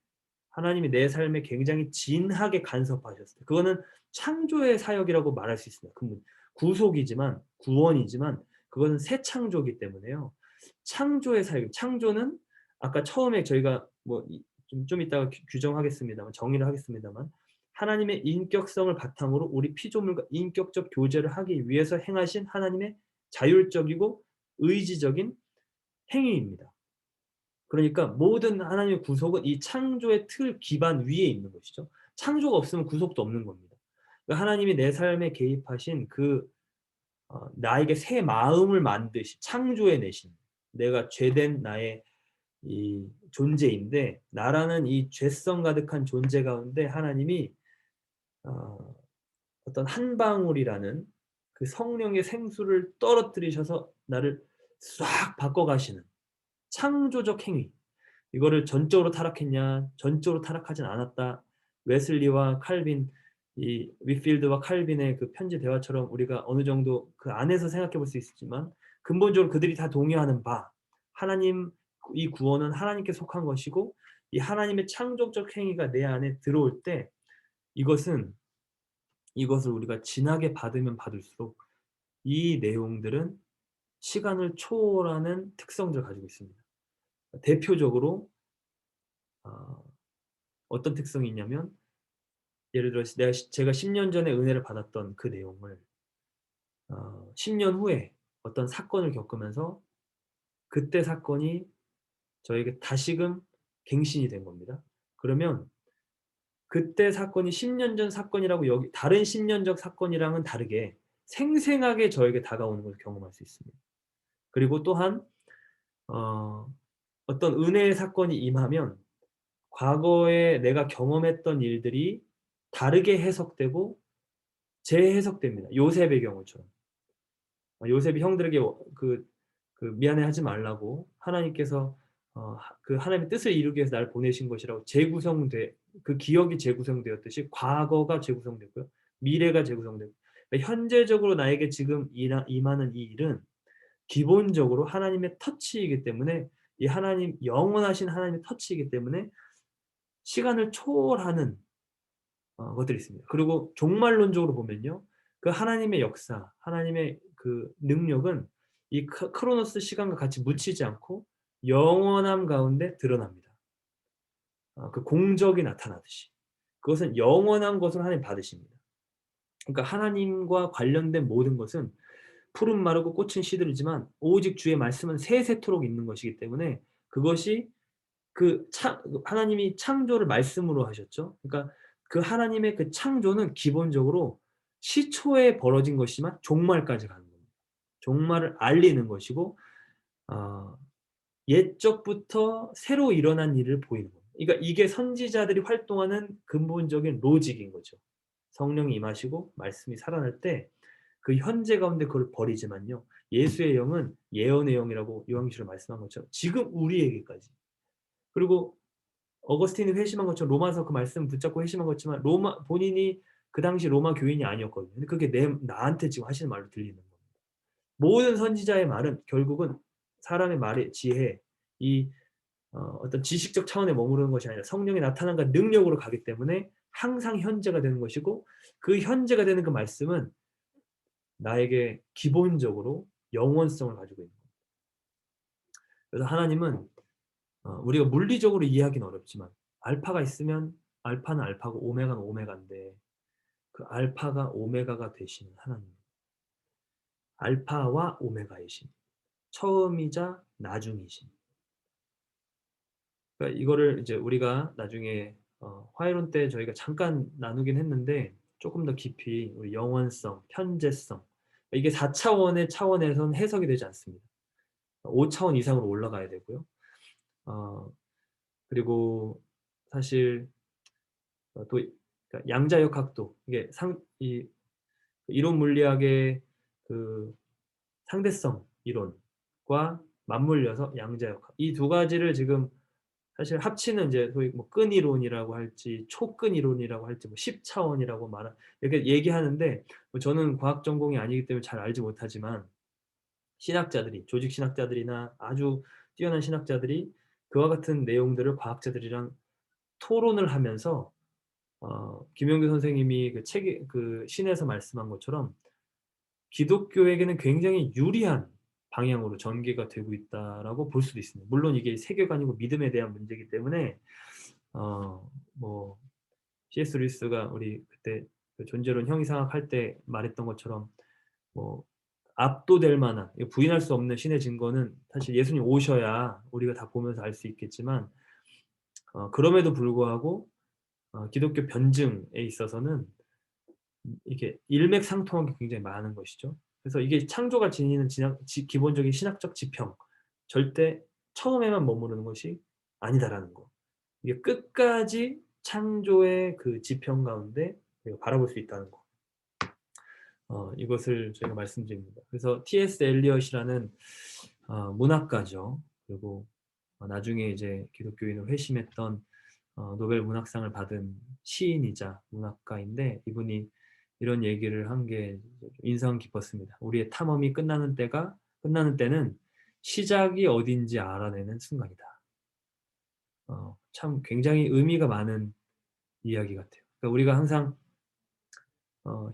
하나님이 내 삶에 굉장히 진하게 간섭하셨을 때 그거는 창조의 사역이라고 말할 수 있습니다. 구속이지만 구원이지만 그것은 새 창조이기 때문에요. 창조의 사역 창조는 아까 처음에 저희가 뭐 좀 이따가 규정하겠습니다만 정의를 하겠습니다만 하나님의 인격성을 바탕으로 우리 피조물과 인격적 교제를 하기 위해서 행하신 하나님의 자율적이고 의지적인 행위입니다. 그러니까 모든 하나님의 구속은 이 창조의 틀 기반 위에 있는 것이죠. 창조가 없으면 구속도 없는 겁니다. 그러니까 하나님이 내 삶에 개입하신 나에게 새 마음을 만드신 창조해 내신 내가 죄된 나의 이 존재인데 나라는 이 죄성 가득한 존재 가운데 하나님이 어 어떤 한 방울이라는 그 성령의 생수를 떨어뜨리셔서 나를 싹 바꿔 가시는 창조적 행위. 이거를 전적으로 타락했냐, 전적으로 타락하진 않았다. 웨슬리와 칼빈, 이 위필드와 칼빈의 그 편지 대화처럼 우리가 어느 정도 그 안에서 생각해 볼 수 있지만 근본적으로 그들이 다 동의하는 바 하나님 이 구원은 하나님께 속한 것이고 이 하나님의 창조적 행위가 내 안에 들어올 때 이것은 이것을 우리가 진하게 받으면 받을수록 이 내용들은 시간을 초월하는 특성들을 가지고 있습니다. 대표적으로 어 어떤 특성이 있냐면 예를 들어서 제가 10년 전에 은혜를 받았던 그 내용을 10년 후에 어떤 사건을 겪으면서 그때 사건이 저에게 다시금 갱신이 된 겁니다. 그러면 그때 사건이 10년 전 사건이라고 여기 다른 10년 전 사건이랑은 다르게 생생하게 저에게 다가오는 걸 경험할 수 있습니다. 그리고 또한 어 어떤 은혜의 사건이 임하면 과거에 내가 경험했던 일들이 다르게 해석되고 재해석됩니다. 요셉의 경우처럼. 요셉이 형들에게 미안해하지 말라고 하나님께서 하나님의 뜻을 이루기 위해서 나를 보내신 것이라고 그 기억이 재구성되었듯이 과거가 재구성됐고요. 미래가 재구성되고 그러니까 현재적으로 나에게 지금 임하는 이 일은 기본적으로 하나님의 터치이기 때문에 이 하나님 영원하신 하나님의 터치이기 때문에 시간을 초월하는 것들이 있습니다. 그리고 종말론적으로 보면요. 그 하나님의 역사, 하나님의 그 능력은 이 크로노스 시간과 같이 묻히지 않고 영원함 가운데 드러납니다. 그 공적이 나타나듯이. 그것은 영원한 것을 하나님 받으십니다. 그러니까 하나님과 관련된 모든 것은 풀은 마르고 꽃은 시들지만 오직 주의 말씀은 세세토록 있는 것이기 때문에 그것이 하나님이 창조를 말씀으로 하셨죠. 그러니까 그 하나님의 그 창조는 기본적으로 시초에 벌어진 것이지만 종말까지 가는 겁니다. 종말을 알리는 것이고 어 옛적부터 새로 일어난 일을 보이는 겁니다. 그러니까 이게 선지자들이 활동하는 근본적인 로직인 거죠. 성령이 임하시고 말씀이 살아날 때 그 현재 가운데 그걸 버리지만요. 예수의 영은 예언의 영이라고 요한계시록 말씀한 것처럼 지금 우리에게까지, 그리고 어거스틴이 회심한 것처럼 로마서 그 말씀 붙잡고 회심한 것지만 로마 본인이 그 당시 로마 교인이 아니었거든요. 근데 그게 나한테 지금 하시는 말로 들리는 겁니다. 모든 선지자의 말은 결국은 사람의 말의 지혜, 이 어떤 지식적 차원에 머무르는 것이 아니라 성령의 나타남과 능력으로 가기 때문에 항상 현재가 되는 것이고, 그 현재가 되는 그 말씀은 나에게 기본적으로 영원성을 가지고 있는 거예요. 그래서 하나님은 우리가 물리적으로 이해하기는 어렵지만 알파가 있으면 알파는 알파고 오메가는 오메가인데 그 알파가 오메가가 되시는 하나님. 알파와 오메가이신. 처음이자 나중이신. 그러니까 이거를 이제 우리가 나중에 화해론 때 저희가 잠깐 나누긴 했는데 조금 더 깊이 우리 영원성, 현재성, 이게 4 차원의 차원에서는 해석이 되지 않습니다. 5 차원 이상으로 올라가야 되고요. 어 그리고 사실 또 그러니까 양자역학도 이게 이 이론 물리학의 그 상대성 이론과 맞물려서 양자역학, 이 두 가지를 지금 사실 합치는 이제 소위 뭐 끈 이론이라고 할지 초끈 이론이라고 할지 뭐 10 차원이라고 이렇게 얘기하는데, 뭐 저는 과학 전공이 아니기 때문에 잘 알지 못하지만 신학자들이, 조직 신학자들이나 아주 뛰어난 신학자들이 그와 같은 내용들을 과학자들이랑 토론을 하면서 김용규 선생님이 그 책에 그 신에서 말씀한 것처럼 기독교에게는 굉장히 유리한 방향으로 전개가 되고 있다라고 볼 수도 있습니다. 물론 이게 세계관이고 믿음에 대한 문제이기 때문에 뭐 C.S. 루이스가 우리 그때 그 존재론 형이상학할 때 말했던 것처럼 뭐 압도될 만한, 이거 부인할 수 없는 신의 증거는 사실 예수님 오셔야 우리가 다 보면서 알 수 있겠지만 그럼에도 불구하고 기독교 변증에 있어서는 이게 일맥상통한 게 굉장히 많은 것이죠. 그래서 이게 창조가 지니는 기본적인 신학적 지평, 절대 처음에만 머무르는 것이 아니다라는 거. 이게 끝까지 창조의 그 지평 가운데 우리가 바라볼 수 있다는 거. 이것을 저희가 말씀드립니다. 그래서 T.S. 엘리엇이라는 문학가죠. 그리고 나중에 이제 기독교인으로 회심했던 노벨 문학상을 받은 시인이자 문학가인데, 이분이 이런 얘기를 한 게 인상 깊었습니다. "우리의 탐험이 끝나는 때는 시작이 어딘지 알아내는 순간이다." 참 굉장히 의미가 많은 이야기 같아요. 그러니까 우리가 항상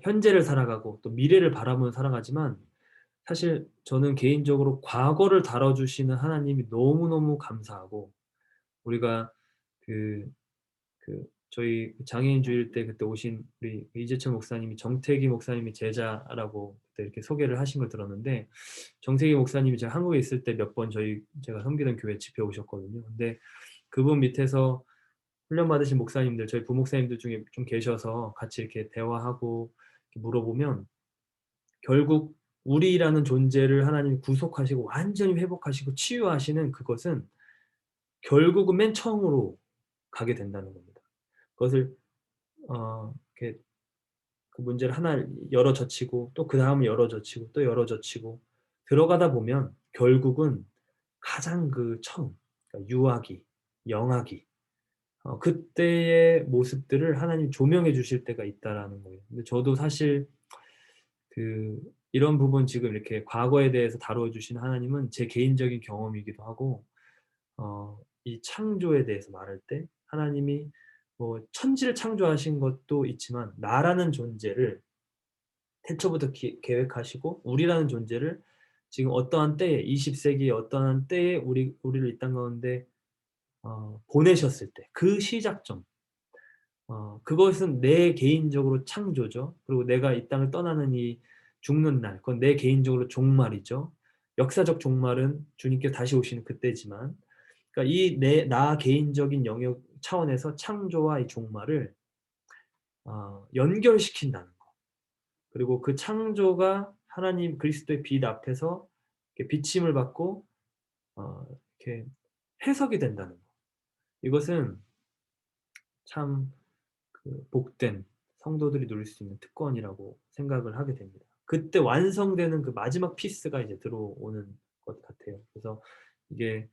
현재를 살아가고 또 미래를 바라보며 살아가지만, 사실 저는 개인적으로 과거를 다뤄주시는 하나님이 너무너무 감사하고, 우리가 그 저희 장애인 주일 때 그때 오신 우리 이재철 목사님이 정태기 목사님이 제자라고 그때 이렇게 소개를 하신 걸 들었는데, 정태기 목사님이 제가 한국에 있을 때 몇 번 제가 섬기던 교회 집회 오셨거든요. 근데 그분 밑에서 훈련 받으신 목사님들, 저희 부목사님들 중에 좀 계셔서 같이 이렇게 대화하고 이렇게 물어보면, 결국 우리라는 존재를 하나님이 구속하시고 완전히 회복하시고 치유하시는 그것은 결국은 맨 처음으로 가게 된다는 겁니다. 그것을 이렇게 그 문제를 하나 열어 젖히고 또 그다음을 열어 젖히고 또 열어 젖히고 들어가다 보면 결국은 가장 그 처음, 그러니까 유아기, 영아기, 그때의 모습들을 하나님이 조명해 주실 때가 있다라는 거예요. 근데 저도 사실 이런 부분 지금 이렇게 과거에 대해서 다루어 주신 하나님은 제 개인적인 경험이기도 하고, 이 창조에 대해서 말할 때 하나님이 뭐 천지를 창조하신 것도 있지만 나라는 존재를 태초부터 계획하시고 우리라는 존재를 지금 어떠한 때에 20 세기의 어떠한 때에 우리를 이 땅 가운데 보내셨을 때 그 시작점, 그것은 내 개인적으로 창조죠. 그리고 내가 이 땅을 떠나는 이 죽는 날, 그건 내 개인적으로 종말이죠. 역사적 종말은 주님께서 다시 오시는 그때지만, 그러니까 이 나 개인적인 영역 차원에서 창조와 이 종말을 연결시킨다는 거. 그리고 그 창조가 하나님 그리스도의 빛 앞에서 이렇게 비침을 받고 이렇게 해석이 된다는 거. 이것은 참 그 복된 성도들이 누릴 수 있는 특권이라고 생각을 하게 됩니다. 그때 완성되는 그 마지막 피스가 이제 들어오는 것 같아요. 그래서 이게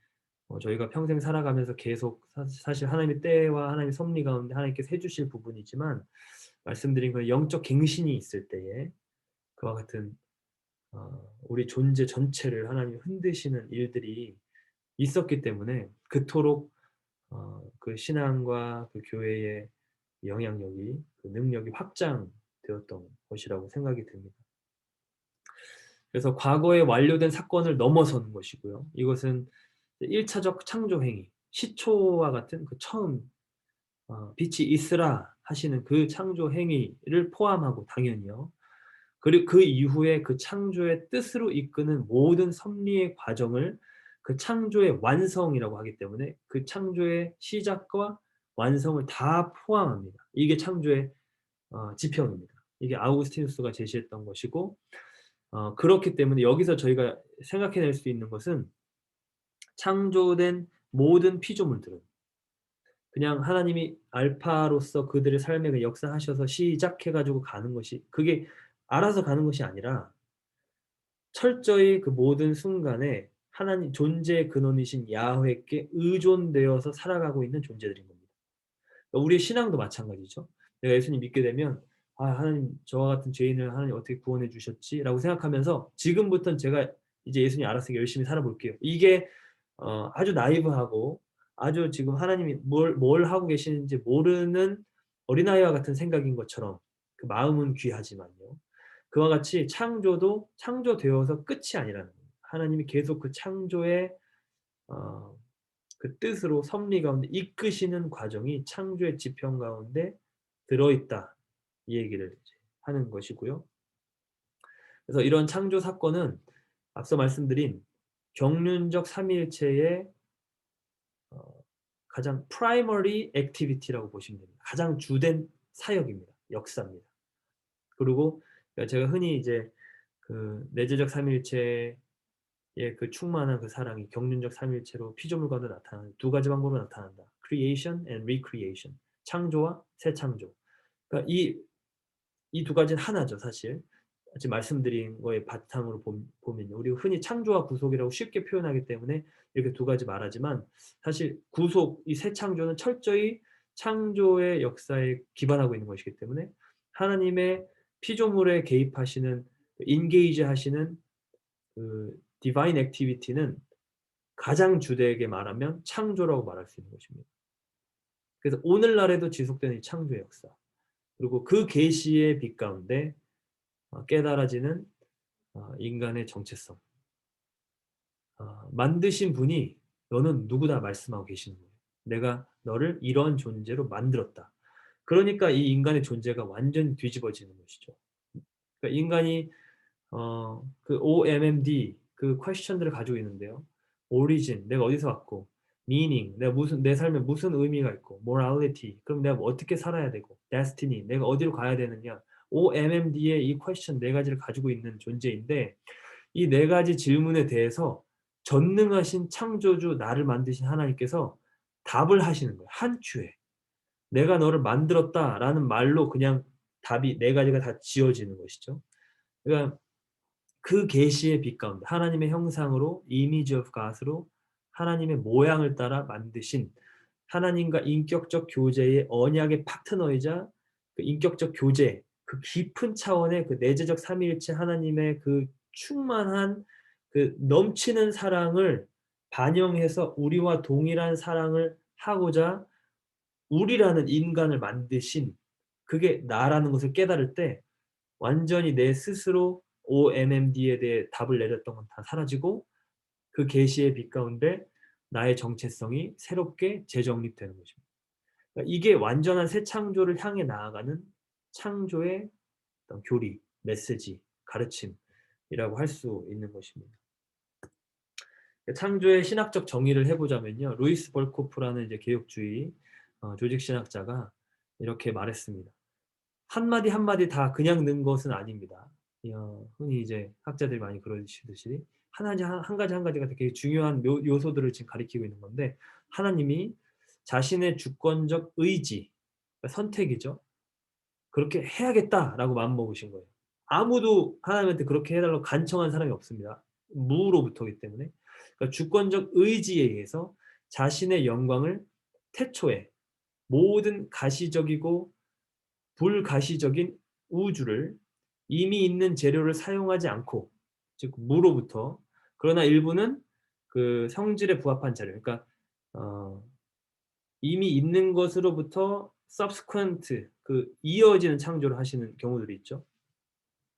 저희가 평생 살아가면서 계속 사실 하나님의 때와 하나님의 섭리 가운데 하나님께서 해 주실 부분이지만, 말씀드린 그 영적 갱신이 있을 때에 그와 같은 우리 존재 전체를 하나님이 흔드시는 일들이 있었기 때문에 그토록 그 신앙과 그 교회의 영향력이, 그 능력이 확장되었던 것이라고 생각이 듭니다. 그래서 과거에 완료된 사건을 넘어서는 것이고요. 이것은 1차적 창조 행위, 시초와 같은 그 처음 빛이 있으라 하시는 그 창조 행위를 포함하고 당연히요. 그리고 그 이후에 그 창조의 뜻으로 이끄는 모든 섭리의 과정을 그 창조의 완성이라고 하기 때문에 그 창조의 시작과 완성을 다 포함합니다. 이게 창조의 지평입니다. 이게 아우구스티누스가 제시했던 것이고, 그렇기 때문에 여기서 저희가 생각해낼 수 있는 것은 창조된 모든 피조물들은 그냥 하나님이 알파로서 그들의 삶에 그 역사하셔서 시작해 가지고 가는 것이, 그게 알아서 가는 것이 아니라 철저히 그 모든 순간에 하나님 존재의 근원이신 야훼께 의존되어서 살아가고 있는 존재들인 겁니다. 그러니까 우리의 신앙도 마찬가지죠. 내가 예수님 믿게 되면 '아 하나님 저와 같은 죄인을 하나님 어떻게 구원해 주셨지?'라고 생각하면서 '지금부터는 제가 이제 예수님 알았으니까 열심히 살아 볼게요.' 이게 아주 나이브하고 아주 지금 하나님이 뭘 하고 계시는지 모르는 어린아이와 같은 생각인 것처럼, 그 마음은 귀하지만요. 그와 같이 창조도 창조되어서 끝이 아니라는 거예요. 하나님이 계속 그 창조의 어 그 뜻으로 섭리 가운데 이끄시는 과정이 창조의 지평 가운데 들어있다. 이 얘기를 이제 하는 것이고요. 그래서 이런 창조 사건은 앞서 말씀드린 경륜적 삼위일체의 어 가장 primary activity라고 보시면 됩니다. 가장 주된 사역입니다. 역사입니다. 그리고 제가 흔히 이제 그 내재적 삼위일체의 그 충만한 그 사랑이 경륜적 삼위일체로 피조물과도 나타나는 두 가지 방법으로 나타난다. creation and recreation. 창조와 새 창조. 그러니까 이 두 가지는 하나죠, 사실. 지금 말씀드린 거에 바탕으로 보면요. 우리가 흔히 창조와 구속이라고 쉽게 표현하기 때문에 이렇게 두 가지 말하지만, 사실 구속, 이 새 창조는 철저히 창조의 역사에 기반하고 있는 것이기 때문에 하나님의 피조물에 개입하시는, engage 하시는 그 디바인 액티비티는 가장 주되게 말하면 창조라고 말할 수 있는 것입니다. 그래서 오늘날에도 지속되는 이 창조의 역사, 그리고 그 계시의 빛 가운데 깨달아지는 인간의 정체성. 만드신 분이 "너는 누구다." 말씀하고 계시는 거예요. "내가 너를 이러한 존재로 만들었다." 그러니까 이 인간의 존재가 완전히 뒤집어지는 것이죠. 그러니까 인간이 그 OMMD 그 퀘스천들을 가지고 있는데요. origin 내가 어디서 왔고, meaning 내가 무슨 내 삶에 무슨 의미가 있고, morality 그럼 내가 뭐 어떻게 살아야 되고, destiny 내가 어디로 가야 되느냐. OMMD의 이 퀘스천 네 가지를 가지고 있는 존재인데, 이 네 가지 질문에 대해서 전능하신 창조주 나를 만드신 하나님께서 답을 하시는 거예요, 한 추에. "내가 너를 만들었다."라는 말로 그냥 답이 네 가지가 다 지어지는 것이죠. 그러니까 그 계시의 빛 가운데 하나님의 형상으로 image of God으로 하나님의 모양을 따라 만드신 하나님과 인격적 교제의 언약의 파트너이자 그 인격적 교제, 그 깊은 차원의 그 내재적 삼위일체 하나님의 그 충만한 그 넘치는 사랑을 반영해서 우리와 동일한 사랑을 하고자 우리라는 인간을 만드신, 그게 나라는 것을 깨달을 때 완전히 내 스스로 OMMD에 대해 답을 내렸던 건 다 사라지고 그 계시의 빛 가운데 나의 정체성이 새롭게 재정립되는 것입니다. 그러니까 이게 완전한 새 창조를 향해 나아가는 창조의 어떤 교리, 메시지, 가르침이라고 할 수 있는 것입니다. 창조의 신학적 정의를 해 보자면요. 루이스 벌코프라는 이제 개혁주의 조직 신학자가 이렇게 말했습니다. 한마디 한마디 다 그냥 넣은 것은 아닙니다. 흔히 이제 학자들이 많이 그러시듯이 한 가지 한 가지가 되게 중요한 요소들을 지금 가리키고 있는 건데, 하나님이 자신의 주권적 의지, 그러니까 선택이죠. 그렇게 해야겠다라고 마음먹으신 거예요. 아무도 하나님한테 그렇게 해 달라고 간청한 사람이 없습니다. 무로부터이기 때문에. 그러니까 주권적 의지에 의해서 자신의 영광을 태초에 모든 가시적이고 불가시적인 우주를 이미 있는 재료를 사용하지 않고, 즉 무로부터, 그러나 일부는 그 성질에 부합한 재료, 그러니까 어 이미 있는 것으로부터 subsequent, 그 이어지는 창조를 하시는 경우들이 있죠.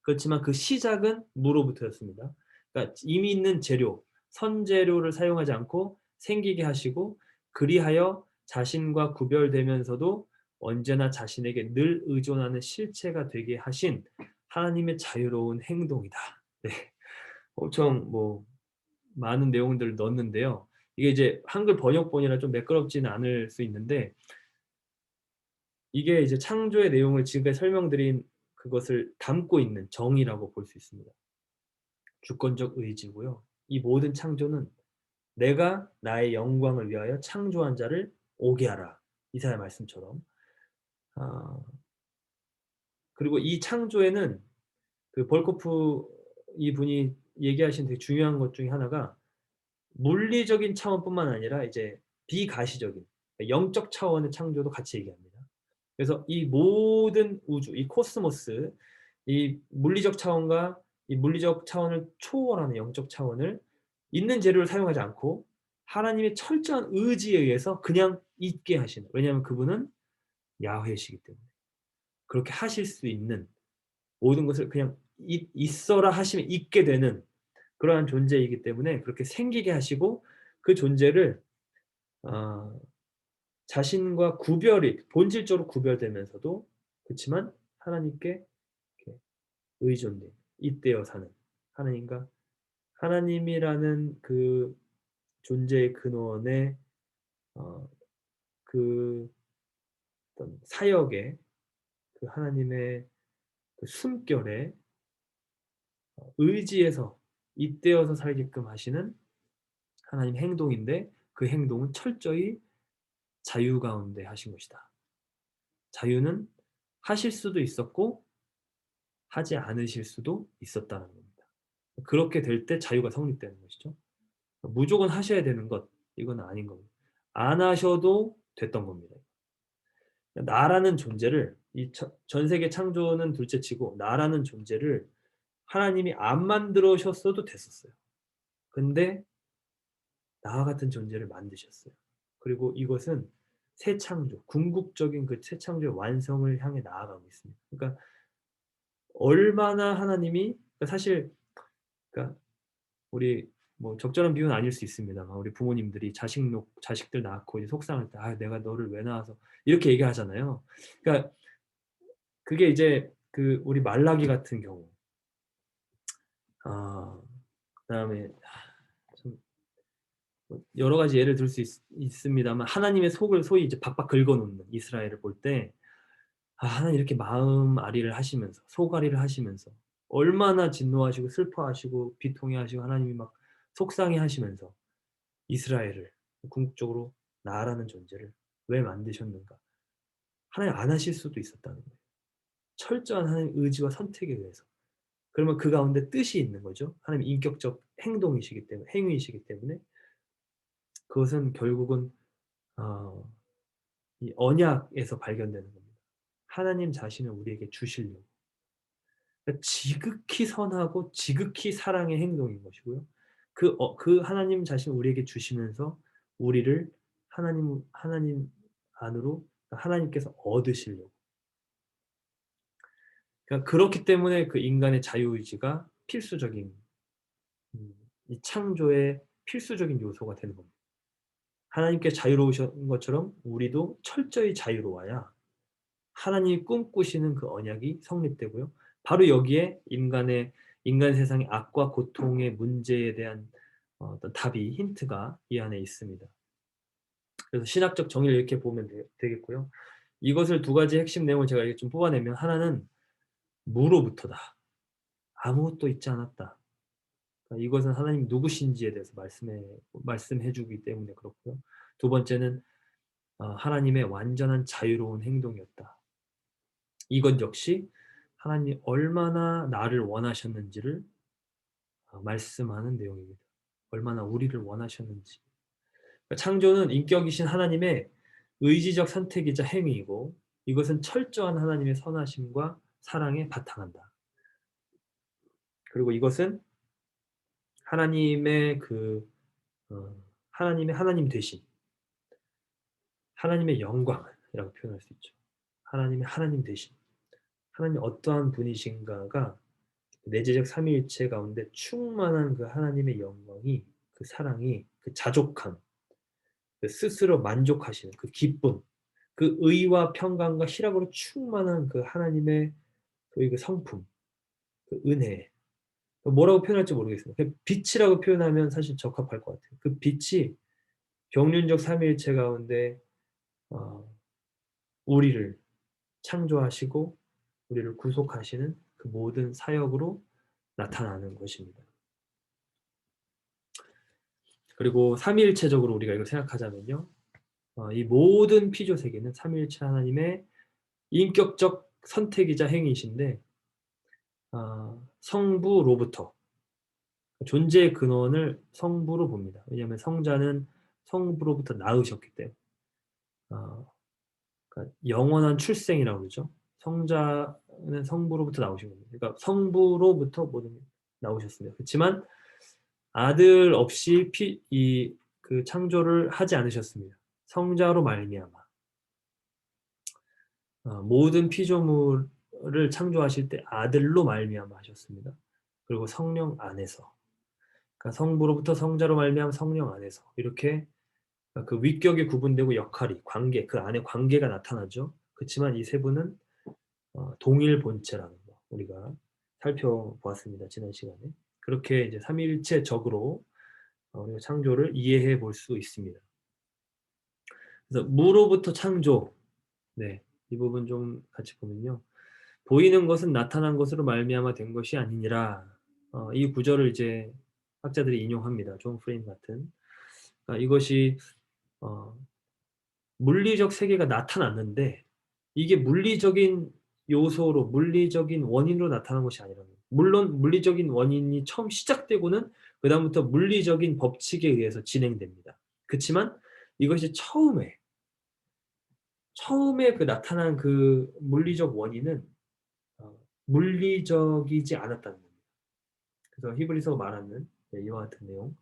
그렇지만 그 시작은 무로부터였습니다. 그러니까 이미 있는 재료, 선재료를 사용하지 않고 생기게 하시고, 그리하여 자신과 구별되면서도 언제나 자신에게 늘 의존하는 실체가 되게 하신 하나님의 자유로운 행동이다. 네. 엄청 뭐 많은 내용들을 넣었는데요. 이게 이제 한글 번역본이라 좀 매끄럽지는 않을 수 있는데, 이게 이제 창조의 내용을 지금까지 설명드린 그것을 담고 있는 정의라고 볼 수 있습니다. 주권적 의지고요. 이 모든 창조는 "내가 나의 영광을 위하여 창조한 자를 오게 하라." 이사야 말씀처럼. 아 그리고 이 창조에는 그 벌코프 이분이 얘기하신 되게 중요한 것 중에 하나가 물리적인 차원뿐만 아니라 이제 비가시적인 영적 차원의 창조도 같이 얘기합니다. 그래서 이 모든 우주, 이 코스모스, 이 물리적 차원과 이 물리적 차원을 초월하는 영적 차원을 있는 재료를 사용하지 않고 하나님의 철저한 의지에 의해서 그냥 있게 하시는, 왜냐하면 그분은 야훼시기 때문에. 그렇게 하실 수 있는, 모든 것을 그냥 있어라 하시면 있게 되는 그러한 존재이기 때문에 그렇게 생기게 하시고, 그 존재를 어 자신과 구별이 본질적으로 구별되면서도, 그치만 하나님께 이렇게 의존돼 잇대어 사는 하나님과, 하나님이라는 그 존재의 근원의 어 그 어떤 사역에, 그 하나님의 그 숨결에 의지해서 잇대어서 살게끔 하시는 하나님의 행동인데, 그 행동은 철저히 자유 가운데 하신 것이다. 자유는 하실 수도 있었고 하지 않으실 수도 있었다는 겁니다. 그렇게 될 때 자유가 성립되는 것이죠. 무조건 하셔야 되는 것, 이건 아닌 겁니다. 안 하셔도 됐던 겁니다. 나라는 존재를, 이 전 세계 창조는 둘째치고 나라는 존재를 하나님이 안 만들으셨어도 됐었어요. 근데 나와 같은 존재를 만드셨어요. 그리고 이것은 새 창조, 궁극적인 그 새 창조의 완성을 향해 나아가고 있습니다. 그러니까 얼마나 하나님이, 그러니까 사실, 그러니까 우리 뭐 적절한 비유는 아닐 수 있습니다만, 우리 부모님들이 자식들 낳고 이제 속상할 때 "아 내가 너를 왜 낳아서." 이렇게 얘기하잖아요. 그러니까 그게 이제 그 우리 말라기 같은 경우, 아 그다음에 참 뭐 여러 가지 예를 들 수 있습니다만, 하나님의 속을 소위 이제 박박 긁어 놓는 이스라엘을 볼 때, 하나님 이렇게 마음앓이를 하시면서 속앓이를 하시면서 얼마나 진노하시고 슬퍼하시고 비통해하시고 하나님이 막 속상해하시면서 이스라엘을, 궁극적으로 나라는 존재를 왜 만드셨는가? 하나님 안 하실 수도 있었다는 거예요. 철저한 하나님의 의지와 선택에 의해서. 그러면 그 가운데 뜻이 있는 거죠. 하나님의 인격적 행동이시기 때문에, 행위이시기 때문에 그것은 결국은 어 이 언약에서 발견되는 겁니다. 하나님 자신을 우리에게 주시려고. 그러니까 지극히 선하고 지극히 사랑의 행동인 것이고요. 그 하나님 자신을 우리에게 주시면서 우리를 하나님 안으로, 그러니까 하나님께서 얻으시려고. 그러니까 그렇기 때문에 그 인간의 자유의지가 필수적인, 이 창조의 필수적인 요소가 되는 겁니다. 하나님께 자유로우신 것처럼 우리도 철저히 자유로워야 하나님이 꿈꾸시는 그 언약이 성립되고요. 바로 여기에 인간 세상의 악과 고통의 문제에 대한 어떤 답이 힌트가 이 안에 있습니다. 그래서 신학적 정의를 이렇게 보면 되겠고요. 이것을 두 가지 핵심 내용을 제가 이렇게 좀 뽑아내면 하나는 무로부터다. 아무것도 있지 않았다. 그러니까 이것은 하나님이 누구신지에 대해서 말씀해 주기 때문에 그렇고요. 두 번째는 하나님의 완전한 자유로운 행동이었다. 이것 역시 하나님이 얼마나 나를 원하셨는지를 말씀하는 내용입니다. 얼마나 우리를 원하셨는지. 그러니까 창조는 인격이신 하나님의 의지적 선택이자 행위이고 이것은 철저한 하나님의 선하심과 사랑에 바탕한다. 그리고 이것은 하나님의 하나님의 하나님 되심, 하나님의 영광이라고 표현할 수 있죠. 하나님의 하나님 되심, 하나님이 어떠한 분이신가가 내재적 삼위일체 가운데 충만한 그 하나님의 영광이, 그 사랑이, 그 자족함, 그 스스로 만족하시는 그 기쁨, 그 의와 평강과 희락으로 충만한 그 하나님의 그 성품, 그 은혜, 뭐라고 표현할지 모르겠습니다. 그 빛이라고 표현하면 사실 적합할 것 같아요. 그 빛이 경륜적 삼위일체 가운데 어 우리를 창조하시고 우리를 구속하시는 그 모든 사역으로 나타나는 것입니다. 그리고 삼위일체적으로 우리가 이걸 생각하자면요. 이 모든 피조 세계는 삼위일체 하나님의 인격적 선택이자 행위이신데 성부로부터 존재의 근원을 성부로 봅니다. 왜냐하면 성자는 성부로부터 나으셨기 때문에 그러니까 영원한 출생이라고 그러죠. 성자는 성부로부터 나오신 겁니다. 그러니까 성부로부터 모든 게 나오셨습니다. 그렇지만 아들 없이 그 창조를 하지 않으셨습니다. 성자로 말미암아 모든 피조물을 창조하실 때 아들로 말미암아 하셨습니다. 그리고 성령 안에서, 그러니까 성부로부터 성자로 말미암아 성령 안에서 이렇게 그 위격이 구분되고 역할이, 관계, 그 안에 관계가 나타나죠. 그렇지만 이 세 분은 동일 본체라는 거 우리가 살펴보았습니다. 지난 시간에. 그렇게 이제 삼위일체적으로 우리가 창조를 이해해 볼 수 있습니다. 그래서 무로부터 창조. 네. 이 부분 좀 같이 보면요. 보이는 것은 나타난 것으로 말미암아 된 것이 아니니라. 이 구절을 이제 학자들이 인용합니다. 존 프레임 같은. 그러니까 이것이 어 물리적 세계가 나타났는데 이게 물리적인 요소로 물리적인 원인으로 나타난 것이 아니라는 거예요. 물론 물리적인 원인이 처음 시작되고는 그다음부터 물리적인 법칙에 의해서 진행됩니다. 그치만 이것이 처음에 그 나타난 그 물리적 원인은 물리적이지 않았다는 겁니다. 그래서 히브리서가 말하는 이와 같은 내용.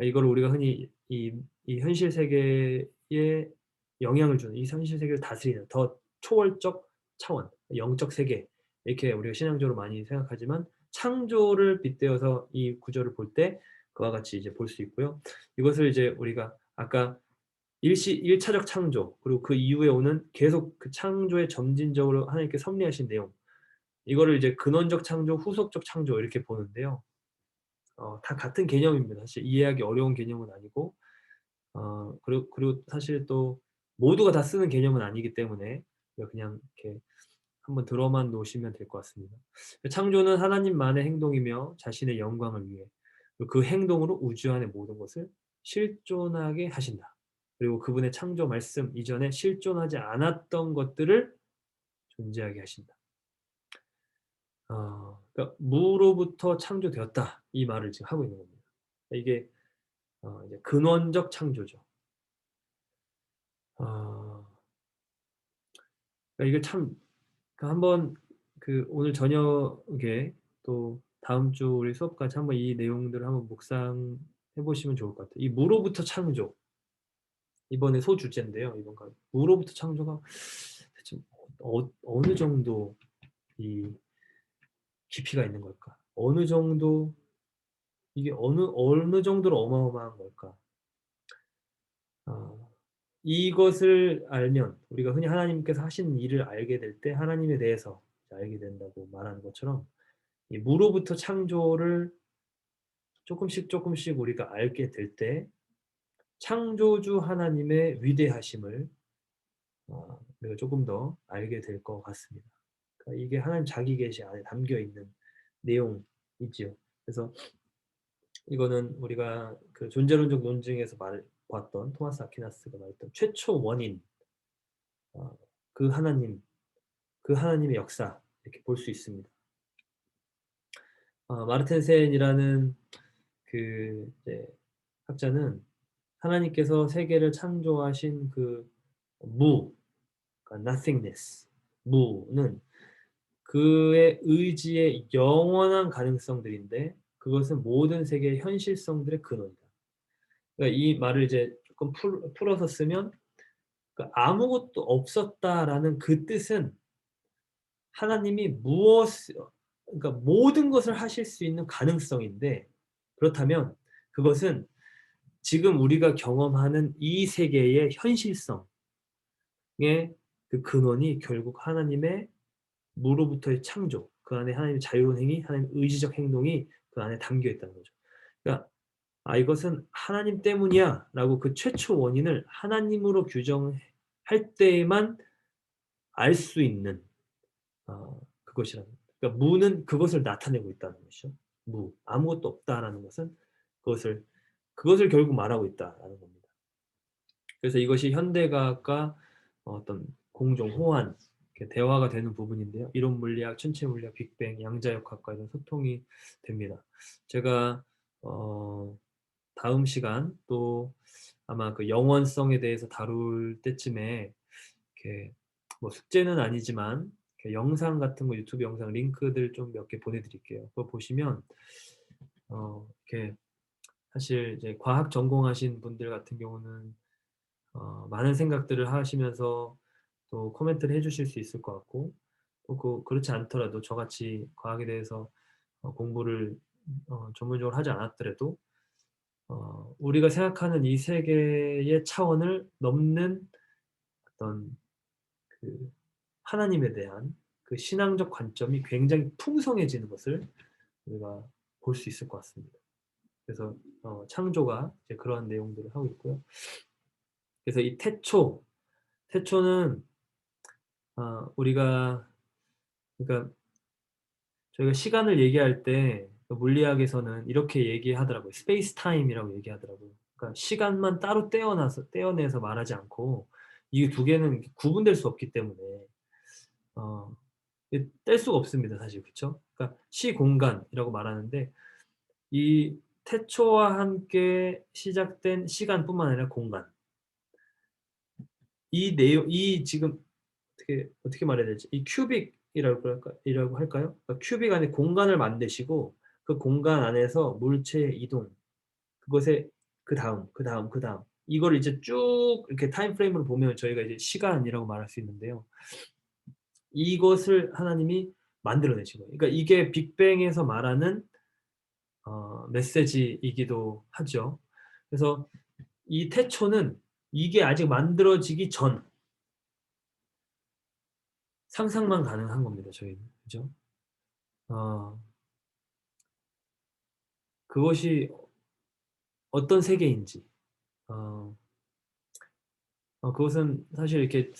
이걸 우리가 흔히 이 현실 세계에 영향을 주는, 이 현실 세계를 다스리는 더 초월적 차원, 영적 세계 이렇게 우리가 신앙적으로 많이 생각하지만 창조를 빗대어서 이 구절을 볼 때 그와 같이 이제 볼 수 있고요. 이것을 이제 우리가 아까 일차적 창조 그리고 그 이후에 오는 계속 그 창조의 점진적으로 하나님께 섭리하신 내용 이거를 이제 근원적 창조, 후속적 창조 이렇게 보는데요. 다 같은 개념입니다. 사실 이해하기 어려운 개념은 아니고 그리고 사실 또 모두가 다 쓰는 개념은 아니기 때문에 그냥 이렇게 한번 들어만 놓으시면 될 것 같습니다. 창조는 하나님만의 행동이며 자신의 영광을 위해 그 행동으로 우주 안의 모든 것을 실존하게 하신다. 그리고 그분의 창조 말씀 이전에 실존하지 않았던 것들을 존재하게 하신다. 그러니까 무로부터 창조되었다 이 말을 지금 하고 있는 겁니다. 이게 이제 근원적 창조죠. 어 그러니까 이게 참 한번 오늘 저녁에 또 다음 주 우리 수업까지 한번 이 내용들을 한번 묵상해 보시면 좋을 것 같아요. 이 무로부터 창조 이번에 소주제인데요. 이번 과 무로부터 창조가 대체 어느 정도 이 깊이가 있는 걸까? 어느 정도 이게 어느 정도로 어마어마한 걸까? 아 이것을 알면 우리가 흔히 하나님께서 하신 일을 알게 될 때 하나님에 대해서 알게 된다고 말하는 것처럼 이 무로부터 창조를 쪼끔씩 쪼끔씩 우리가 알게 될 때 창조주 하나님의 위대하심을 우리가 쪼금 더 알게 될 것 같습니다. 그러니까 이게 하나님 자기 계시 안에 담겨 있는 내용이지요. 그래서 이거는 우리가 그 존재론적 논증에서 말 봤던 토마스 아퀴나스가 말했던 최초 원인 어 그 하나님, 그 하나님의 역사 이렇게 볼 수 있습니다. 마르텐센이라는 그 이제 학자는 하나님께서 세계를 창조하신 그 무, 그러니까 nothingness, 무는 그의 의지의 영원한 가능성들인데 그것은 모든 세계의 현실성들의 근원이다. 그러니까 이 말을 이제 쪼끔 풀어서 쓰면 그 '아무것도 없었다.'라는 그 뜻은 하나님이 무엇을 그러니까 모든 것을 하실 수 있는 가능성인데 그렇다면 그것은 지금 우리가 경험하는 이 세계의 현실성의 그 근원이 결국 하나님의 무로부터의 창조, 그 안에 하나님의 자유로운 행위, 하나님의 의지적 행동이 그 안에 담겨 있다는 거죠. 그러니까 '아 이것은 하나님 때문이야.'라고 그 최초 원인을 하나님으로 규정할 때에만 알 수 있는 그것이라는 거예요. 그러니까 무는 그것을 나타내고 있다는 것이죠. 무. 아무것도 없다라는 것은 그것을 결국 말하고 있다라는 겁니다. 그래서 이것이 현대과학과 어떤 공존, 호환 이렇게 대화가 되는 부분인데요. 이론 물리학, 천체 물리학, 빅뱅, 양자역학과 이런 소통이 됩니다. 제가 다음 시간 또 아마 그 영원성에 대해서 다룰 때쯤에 이렇게 뭐 숙제는 아니지만 이렇게 영상 같은 거 유튜브 영상 링크들 좀 몇 개 보내 드릴게요. 그거 보시면 이렇게 사실 이제 과학 전공하신 분들 같은 경우는 많은 생각들을 하시면서 또 코멘트를 해 주실 수 있을 것 같고 또 그렇지 않더라도 저같이 과학에 대해서 공부를 전문적으로 하지 않았더라도 우리가 생각하는 이 세계의 차원을 넘는 어떤 그 하나님에 대한 그 신앙적 관점이 굉장히 풍성해지는 것을 우리가 볼 수 있을 것 같습니다. 그래서 창조가 이제 그러한 내용들을 하고 있고요. 그래서 이 태초는 우리가 그러니까 저희가 시간을 얘기할 때 그 물리학에서는 이렇게 얘기하더라고요. 스페이스 타임이라고 얘기하더라고요. 그러니까 시간만 따로 떼어내서 말하지 않고 이 두 개는 구분될 수 없기 때문에 어 뗄 수가 없습니다 사실. 그쵸? 그러니까 시공간이라고 말하는데 이 태초와 함께 시작된 시간뿐만 아니라 공간. 이 지금 어떻게 말해야 되지? 이 이라고 할까요? 그러니까 큐빅 안에 공간을 만드시고 그 공간 안에서 물체의 이동, 그것의 그다음 이거를 이제 쭉 이렇게 타임 프레임으로 보면 저희가 이제 시간이라고 말할 수 있는데요. 이것을 하나님이 만들어 내신 거예요. 그러니까 이게 빅뱅에서 말하는 메시지이기도 하죠. 그래서 이 태초는 이게 아직 만들어지기 전 상상만 가능한 겁니다 저희는. 그죠? 어 그것이 어떤 세계인지 어 그것은 사실 이렇게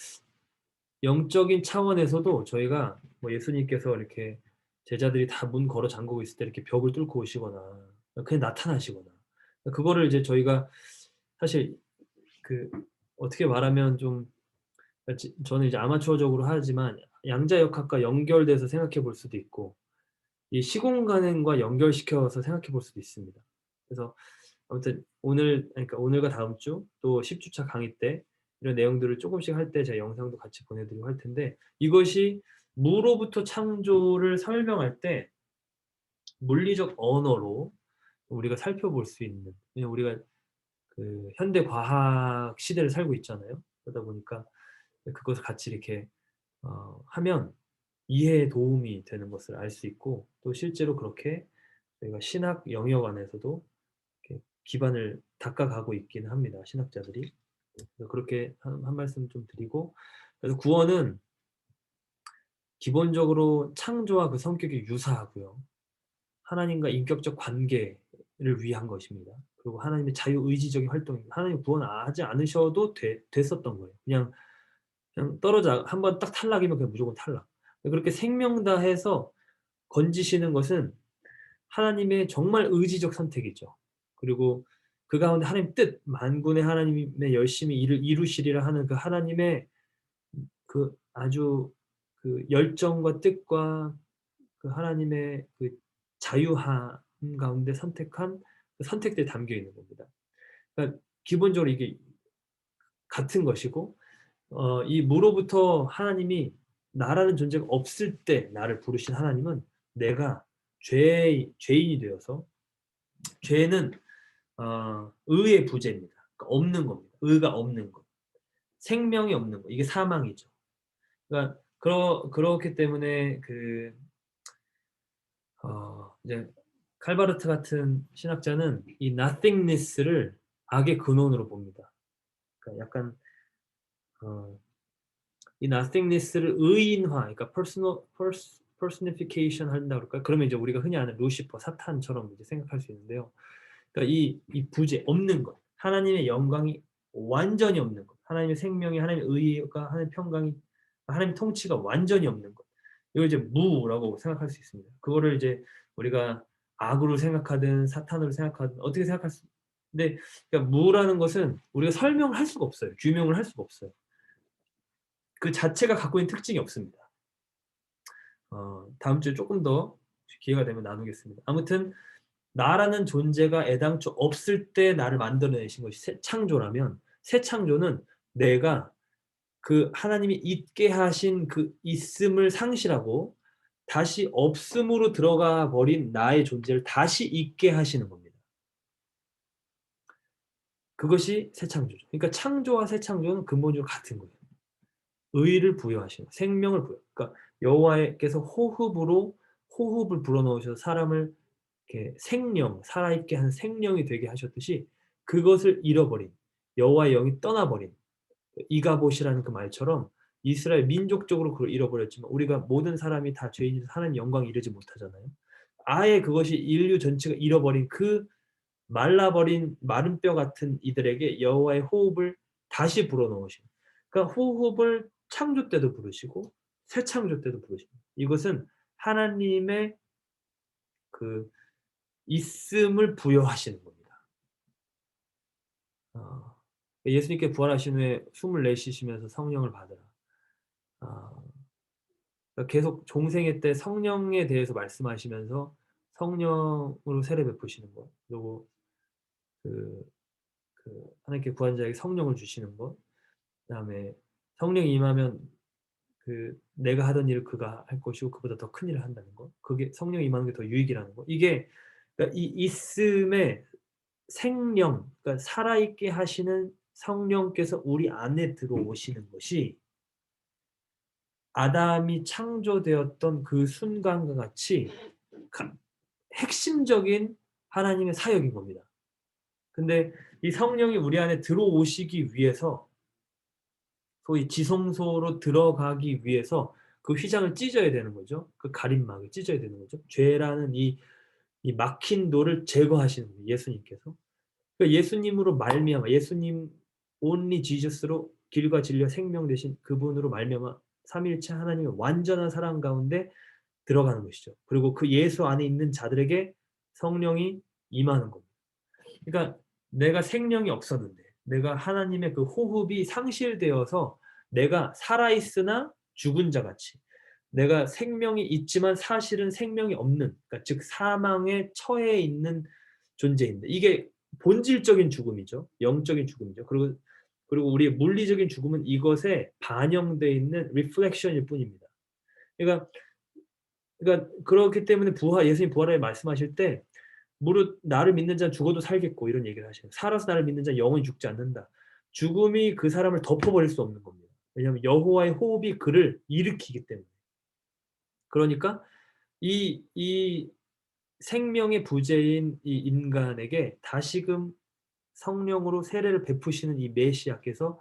영적인 차원에서도 저희가 뭐 예수님께서 이렇게 제자들이 다 문 걸어 잠그고 있을 때 이렇게 벽을 뚫고 오시거나 그냥 나타나시거나 그거를 이제 저희가 사실 그 어떻게 말하면 좀 저는 이제 아마추어적으로 하지만 양자역학과 연결돼서 생각해 볼 수도 있고 이 시공간과 연결시켜서 생각해 볼 수도 있습니다. 그래서 아무튼 그러니까 오늘과 다음 주 또 10 주차 강의 때 이런 내용들을 쪼금씩 할 때 제가 영상도 같이 보내 드리고 할 텐데 이것이 무로부터 창조를 설명할 때 물리적 언어로 우리가 살펴볼 수 있는 왜냐면 우리가 그 현대 과학 시대를 살고 있잖아요. 그러다 보니까 그것을 같이 이렇게 하면 이해에 도움이 되는 것을 알 수 있고 또 실제로 그렇게 저희가 신학 영역 안에서도 이렇게 기반을 닦아가고 있기는 합니다, 신학자들이. 그래서 그렇게 한 말씀 좀 드리고 그래서 구원은 기본적으로 창조와 그 성격이 유사하고요. 하나님과 인격적 관계를 위한 것입니다. 그리고 하나님의 자유의지적인 활동입니다. 하나님 구원하지 않으셔도 됐었던 거예요. 그냥 떨어져 한번 딱 탈락이면 그냥 무조건 탈락. 그렇게 생명 다해서 건지시는 것은 하나님의 정말 의지적 선택이죠. 그리고 그 가운데 하나님 뜻, 만군의 하나님의 열심히 일을 이루시리라 하는 그 하나님의 그 아주 그 열정과 뜻과 그 하나님의 그 자유함 가운데 선택한 그 선택들이 담겨 있는 겁니다. 그러니까 기본적으로 이게 같은 것이고 이 무로부터 하나님이 나라는 존재가 없을 때 나를 부르신 하나님은 내가 죄인이 되어서 죄는 의의 부재입니다. 그러니까 없는 겁니다. 의가 없는 것. 생명이 없는 것. 이게 사망이죠. 그러니까 그렇기 때문에 이제 칼바르트 같은 신학자는 이 nothingness를 악의 근원으로 봅니다. 그러니까 약간 어 이 nothingness를 의인화, 그러니까 personification 한다고 그럴까요? 그러면 이제 우리가 흔히 아는 루시퍼, 사탄처럼 이제 생각할 수 있는데요. 그러니까 이 부재, 없는 것, 하나님의 영광이 완전히 없는 것, 하나님의 생명이, 하나님의 의가, 하나님의 평강이, 하나님의 통치가 완전히 없는 것. 이걸 이제 무라고 생각할 수 있습니다. 그거를 이제 우리가 악으로 생각하든 사탄으로 생각하든 어떻게 생각할 수, 근데 그러니까 무라는 것은 우리가 설명을 할 수가 없어요. 규명을 할 수가 없어요. 그 자체가 갖고 있는 특징이 없습니다. 다음 주에 조금 더 기회가 되면 나누겠습니다. 아무튼 나라는 존재가 애당초 없을 때 나를 만들어내신 것이 새 창조라면, 새 창조는 내가 그 하나님이 있게 하신 그 있음을 상실하고 다시 없음으로 들어가 버린 나의 존재를 다시 있게 하시는 겁니다. 그것이 새 창조죠. 그러니까 창조와 새 창조는 근본적으로 같은 거예요. 의를 부여하시는, 생명을 부여, 그러니까 여호와께서 호흡을 불어넣으셔서 사람을 이렇게 생명, 살아있게 하는 생명이 되게 하셨듯이 그것을 잃어버린, 여호와의 영이 떠나버린 이가봇이라는 그 말처럼 이스라엘 민족적으로 그걸 잃어버렸지만 우리가 모든 사람이 다 죄인이서 하나님의 영광에 이르지 못하잖아요. 아예 그것이 인류 전체가 잃어버린 그 말라버린 마른 뼈 같은 이들에게 여호와의 호흡을 다시 불어넣으시는, 그러니까 호흡을 창조 때도 부르시고 새 창조 때도 부르십니다. 이것은 하나님의 그 있음을 부여하시는 겁니다. 어 예수님께 부활하신 후에 숨을 내쉬시면서 성령을 받으라. 아 그러니까 계속 종생애 때 성령에 대해서 말씀하시면서 성령으로 세례 베푸시는 것, 그리고 그 하나님께 구한 자에게 성령을 주시는 것, 그다음에 성령이 임하면 내가 하던 일을 그가 할 것이고 그보다 더 큰 일을 한다는 것. 그게 성령이 임하는 게 더 유익이라는 것. 이게 그러니까 이 있음의 생령, 그러니까 살아있게 하시는 성령께서 우리 안에 들어오시는 것이 아담이 창조되었던 그 순간과 같이 가 핵심적인 하나님의 사역인 겁니다. 근데 이 성령이 우리 안에 들어오시기 위해서, 소위 지성소로 들어가기 위해서 그 휘장을 찢어야 되는 거죠. 그 가림막을 찢어야 되는 거죠. 죄라는 이 막힌 돌을 제거하시는 거예요, 예수님께서. 그러니까 예수님으로 말미암아, 예수님 only Jesus로 길과 진리와 생명 되신 그분으로 말미암아 삼위일체 하나님의 완전한 사랑 가운데 들어가는 것이죠. 그리고 그 예수 안에 있는 자들에게 성령이 임하는 겁니다. 그러니까 내가 생명이 없었는데, 내가 하나님의 그 호흡이 상실되어서 내가 살아 있으나 죽은 자 같이, 내가 생명이 있지만 사실은 생명이 없는, 그러니까 즉 사망에 처해 있는 존재인데, 이게 본질적인 죽음이죠. 영적인 죽음이죠. 그리고 우리의 물리적인 죽음은 이것에 반영되어 있는 리플렉션일 뿐입니다. 그러니까 그렇기 때문에 예수님 부활에 말씀하실 때 무릇 나를 믿는 자는 죽어도 살겠고 이런 얘기를 하셔요. 살아서 나를 믿는 자는 영원히 죽지 않는다. 죽음이 그 사람을 덮어버릴 수 없는 겁니다. 왜냐하면 여호와의 호흡이 그를 일으키기 때문에. 그러니까 이 생명의 부재인 이 인간에게 다시금 성령으로 세례를 베푸시는 이 메시아께서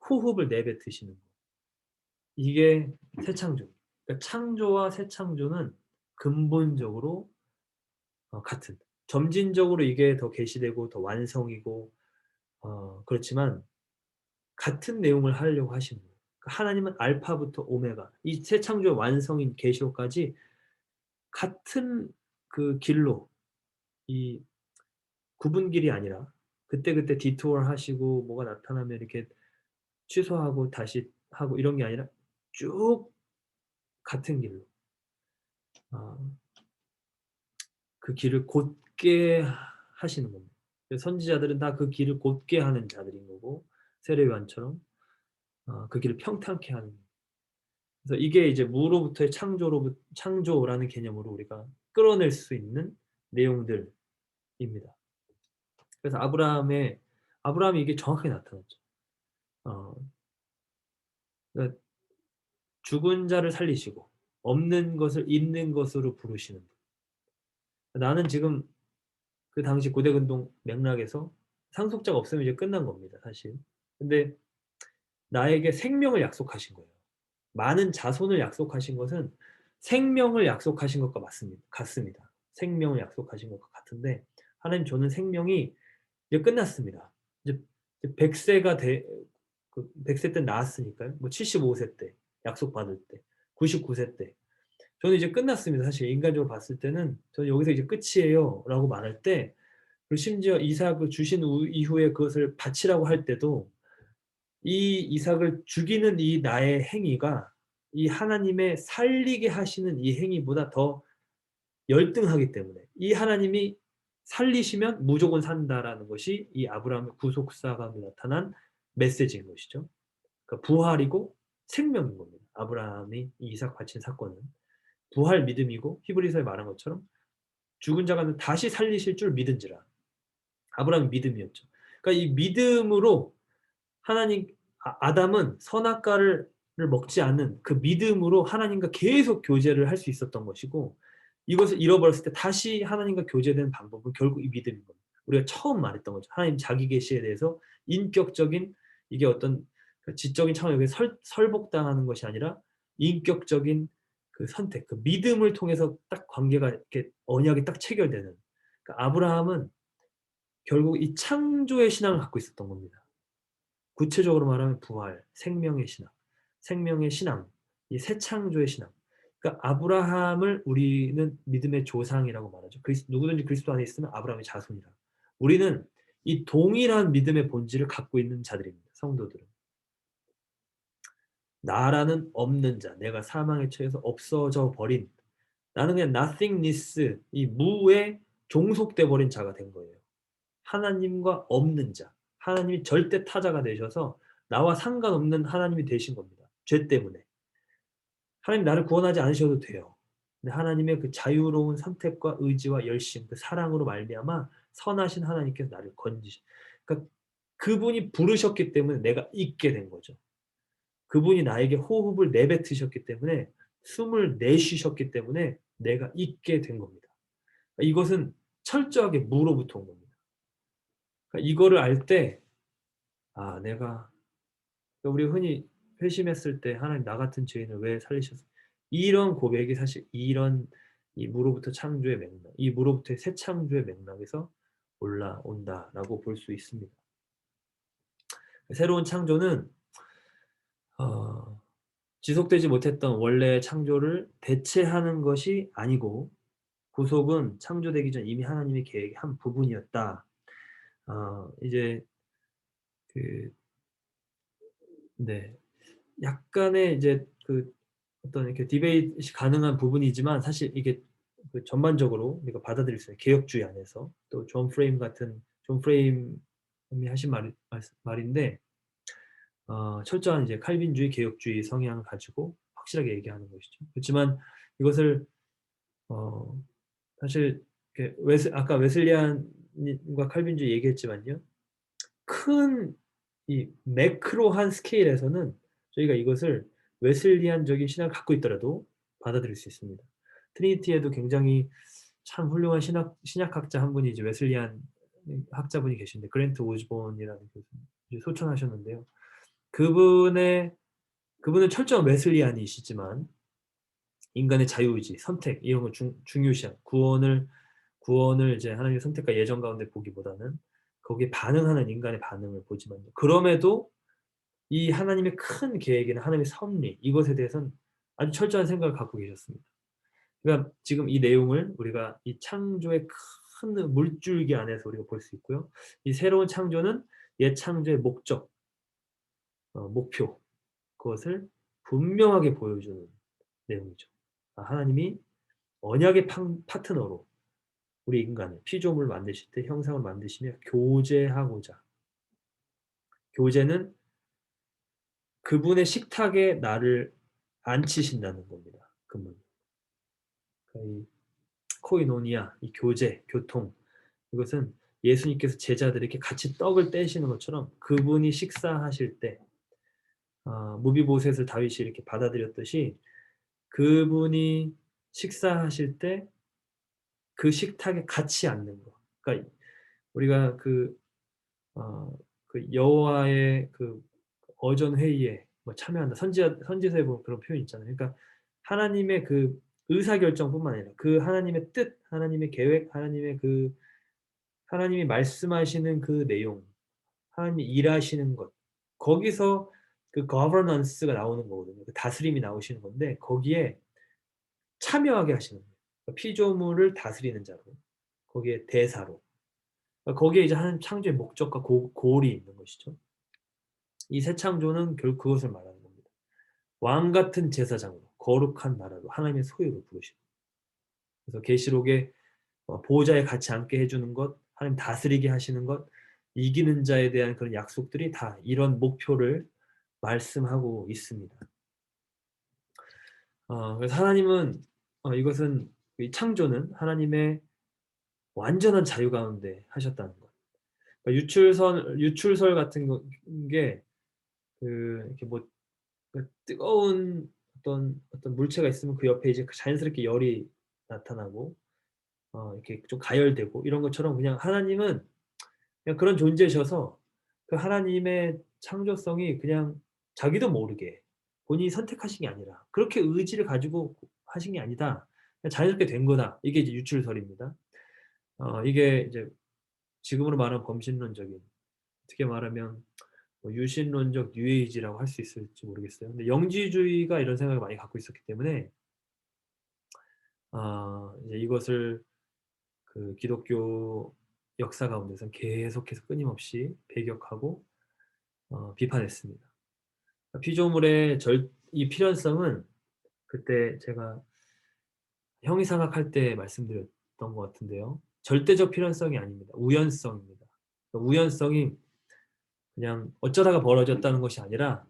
호흡을 내뱉으시는 거. 이게 새 창조. 그러니까 창조와 새 창조는 근본적으로 같은, 점진적으로 이게 더 계시되고 더 완성이고 그렇지만 같은 내용을 하려고 하시는 거예요. 그러니까 하나님은 알파부터 오메가, 이 새 창조의 완성인 계시록까지 같은 그 길로, 이 구분길이 아니라 그때그때 디토어 하시고 뭐가 나타나면 이렇게 취소하고 다시 하고 이런 게 아니라 쭉 같은 길로, 아 그 길을 곧게 하시는 겁니다. 그래서 선지자들은 다 그 길을 곧게 하는 자들인 거고, 세례 요한처럼 그 길을 평탄케 하는. 그래서 이게 이제 무로부터의 창조라는 개념으로 우리가 끌어낼 수 있는 내용들입니다. 그래서 아브라함이 이게 정확하게 나타났죠. 어 그러니까 죽은 자를 살리시고 없는 것을 있는 것으로 부르시는 분. 나는 지금 그 당시 고대 근동 맥락에서 상속자가 없으면 이제 끝난 겁니다, 사실. 근데 나에게 생명을 약속하신 거예요. 많은 자손을 약속하신 것은 생명을 약속하신 것과 같습니다. 생명을 약속하신 것과 같은데, 하나님 저는 생명이 이제 끝났습니다. 이제 100 세가 그 100세 때 낳았으니까요. 뭐 75세 때 약속받을 때, 99세 때 저는 이제 끝났습니다. 사실 인간적으로 봤을 때는 저는 여기서 이제 끝이에요라고 말할 때, 그리고 심지어 이삭을 주신 이후에 그것을 바치라고 할 때도 이 이삭을 죽이는 이 나의 행위가 이 하나님의 살리게 하시는 이 행위보다 더 열등하기 때문에, 이 하나님이 살리시면 무조건 산다라는 것이 이 아브라함의 구속사 가운데 나타난 메시지인 것이죠. 그러니까 부활이고 생명인 겁니다. 아브라함이 이 이삭 바친 사건은 부활 믿음이고, 히브리서에 말한 것처럼 죽은 자가 다시 살리실 줄 믿은지라. 아브라함의 믿음이었죠. 그러니까 이 믿음으로 하나님, 아담은 선악과를 먹지 않은 그 믿음으로 하나님과 계속 교제를 할 수 있었던 것이고, 이것을 잃어버렸을 때 다시 하나님과 교제되는 방법은 결국 이 믿음인 겁니다. 우리가 처음 말했던 거죠. 하나님 자기 계시에 대해서 인격적인, 이게 어떤 그 지적인 차원에서 설복당하는 것이 아니라 인격적인 그 선택, 그 믿음을 통해서 딱 관계가 이렇게 언약이 딱 체결되는. 그러니까 아브라함은 결국 이 창조의 신앙을 갖고 있었던 겁니다. 구체적으로 말하면 부활, 생명의 신앙, 생명의 신앙, 이 새 창조의 신앙. 그러니까 아브라함을 우리는 믿음의 조상이라고 말하죠. 누구든지 그리스도 안에 있으면 아브라함의 자손이라. 우리는 이 동일한 믿음의 본질을 갖고 있는 자들입니다. 성도들은. 나라는 없는 자, 내가 사망에 처해서 없어져 버린, 나는 그냥 nothingness, 이 무에 종속돼 버린 자가 된 거예요. 하나님과 없는 자, 하나님이 절대 타자가 되셔서 나와 상관없는 하나님이 되신 겁니다, 죄 때문에. 하나님 나를 구원하지 않으셔도 돼요. 근데 하나님의 그 자유로운 선택과 의지와 열심, 그 사랑으로 말미암아 선하신 하나님께서 나를 그러니까 그분이 부르셨기 때문에 내가 있게 된 거죠. 그분이 나에게 호흡을 내뱉으셨기 때문에, 숨을 내쉬셨기 때문에 내가 있게 된 겁니다. 그러니까 이것은 철저하게 무로부터 온 겁니다. 그러니까 이거를 알 때, 내가, 그러니까 우리 흔히 회심했을 때 '하나님 나 같은 죄인을 왜 살리셨' 이런 고백이 사실 이런 이 무로부터 창조의 맥락, 이 무로부터의 새 창조의 맥락에서 올라온다라고 볼 수 있습니다. 새로운 창조는 어 지속되지 못했던 원래의 창조를 대체하는 것이 아니고, 구속은 창조되기 전 이미 하나님의 계획의 한 부분이었다. 이제 그 네. 약간의 이제 그 어떤 이렇게 디베이트이 가능한 부분이지만, 사실 이게 그 전반적으로 우리가 받아들일 수 있는 개혁주의 안에서, 또 존 프레임이 하신 말인데, 철저한 이제 칼빈주의, 개혁주의 성향을 가지고 확실하게 얘기하는 것이죠. 그렇지만 이것을 어 사실 이렇게 아까 웨슬리안과 칼빈주의 얘기했지만요. 큰 이 매크로한 스케일에서는 저희가 이것을 웨슬리안적인 신학을 갖고 있더라도 받아들일 수 있습니다. 트리니티에도 굉장히 참 훌륭한 신약학자 한 분이 이제 웨슬리안 학자분이 계신데, 그랜트 오즈본이라는 교수님 이제 소천하셨는데요. 그분은 철저한 웨슬리안이시지만 인간의 자유의지, 선택 이런 걸 중요시한 구원을 이제 하나님의 선택과 예정 가운데 보기보다는 거기에 반응하는 인간의 반응을 보지만요. 그럼에도 이 하나님의 큰 계획이나 하나님의 섭리 이것에 대해서는 아주 철저한 생각을 갖고 계셨습니다. 그러니까 지금 이 내용을 우리가 이 창조의 큰 물줄기 안에서 우리가 볼 수 있고요. 이 새로운 창조는 옛 창조의 목적, 목표 그것을 분명하게 보여주는 내용이죠. 하나님이 언약의 파트너로 우리 인간을 피조물을 만드실 때 형상을 만드시며 교제하고자 교제는 그분의 식탁에 나를 앉히신다는 겁니다. 그분. 그러니까 이 코이노니아, 이 교제, 교통 이것은 예수님께서 제자들에게 같이 떡을 떼시는 것처럼 그분이 식사하실 때 무비보셋을 다윗이 이렇게 받아들였듯이 그분이 식사하실 때 그 식탁에 같이 앉는 거. 그러니까 우리가 어 여호와의 어전 회의에 뭐 참여한다. 선지서에 보면 그런 표현 있잖아요. 그러니까 하나님의 그 의사결정뿐만 아니라 그 하나님의 뜻, 하나님의 계획, 하나님이 말씀하시는 그 내용, 하나님이 일하시는 것 거기서 그 governance가 나오는 거거든요. 그 다스림이 나오시는 건데 거기에 참여하게 하시는 거예요. 그러니까 피조물을 다스리는 자로, 거기에 대사로. 거기에 이제 하나님 창조의 목적과 골이 있는 것이죠. 이 새 창조는 결국 그것을 말하는 겁니다. 왕 같은 제사장으로 거룩한 나라로 하나님의 소유를 부르시고 그래서 계시록에 보호자에 같이 앉게 해 주는 것, 하나님 다스리게 하시는 것, 이기는 자에 대한 그런 약속들이 다 이런 목표를 말씀하고 있습니다. 그래서 하나님은 이것은 이 창조는 하나님의 완전한 자유 가운데 하셨다는 것. 그러니까 유출설 같은 게 이렇게 뭐 뜨거운 어떤 물체가 있으면 그 옆에 이제 자연스럽게 열이 나타나고 이렇게 좀 가열되고 이런 것처럼 그냥 하나님은 그냥 그런 존재셔서 그 하나님의 창조성이 그냥 자기도 모르게 본인이 선택하신 게 아니라 그렇게 의지를 가지고 하신 게 아니다. 그냥 자연스럽게 된 거다. 이게 이제 유출설입니다. 이게 이제 지금으로 말하면 범신론적인 어떻게 말하면 뭐 유신론적 뉴에이지라고 할 수 있을지 모르겠어요. 근데 영지주의가 이런 생각을 많이 갖고 있었기 때문에 이제 이것을 그 기독교 역사 가운데서 계속해서 끊임없이 배격하고 비판했습니다. 피조물의 이 필연성은 그때 제가 형이상학할 때 말씀드렸던 것 같은데요. 절대적 필연성이 아닙니다. 우연성입니다. 그러니까 우연성이 그냥 어쩌다가 벌어졌다는 것이 아니라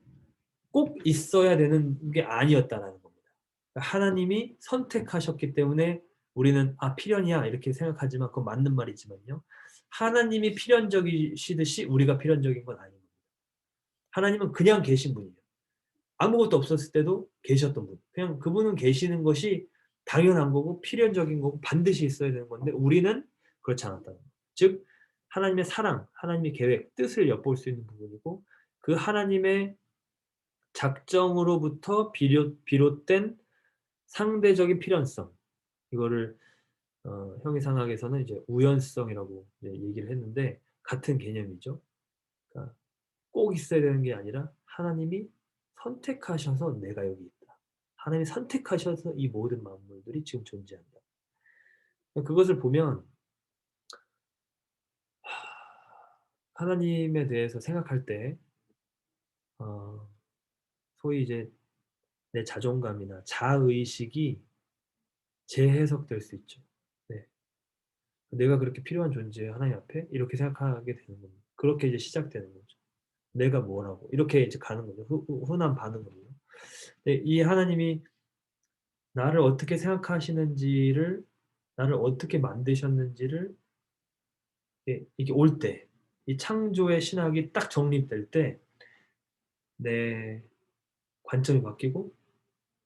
꼭 있어야 되는 게 아니었다라는 겁니다. 그러니까 하나님이 선택하셨기 때문에 우리는 '아 필연이야.' 이렇게 생각하지만 그건 맞는 말이지만요. 하나님이 필연적이시듯이 우리가 필연적인 건 아닙니다. 하나님은 그냥 계신 분이에요. 아무것도 없었을 때도 계셨던 분. 그냥 그분은 계시는 것이 당연한 거고 필연적인 거고 반드시 있어야 되는 건데 우리는 그렇지 않았다는 거예요. 즉 하나님의 사랑, 하나님의 계획, 뜻을 엿볼 수 있는 부분이고 그 하나님의 작정으로부터 비롯된 상대적인 필연성 이거를 형이상학에서는 이제 우연성이라고 이제 얘기를 했는데 같은 개념이죠. 그러니까 꼭 있어야 되는 게 아니라 하나님이 선택하셔서 내가 여기 있다. 하나님이 선택하셔서 이 모든 만물들이 지금 존재한다. 그것을 보면 하나님에 대해서 생각할 때 어 소위 이제 내 자존감이나 자의식이 재해석될 수 있죠. 네. '내가 그렇게 필요한 존재예요, 하나님 앞에?' 이렇게 생각하게 되는 겁니다. 그렇게 이제 시작되는 거죠. '내가 뭐라고.' 이렇게 이제 가는 거죠. 흔한 반응으로요. 네 이 하나님이 나를 어떻게 생각하시는지를 나를 어떻게 만드셨는지를 이게 올 때 이 창조의 신학이 딱 정립될 때 내 관점이 바뀌고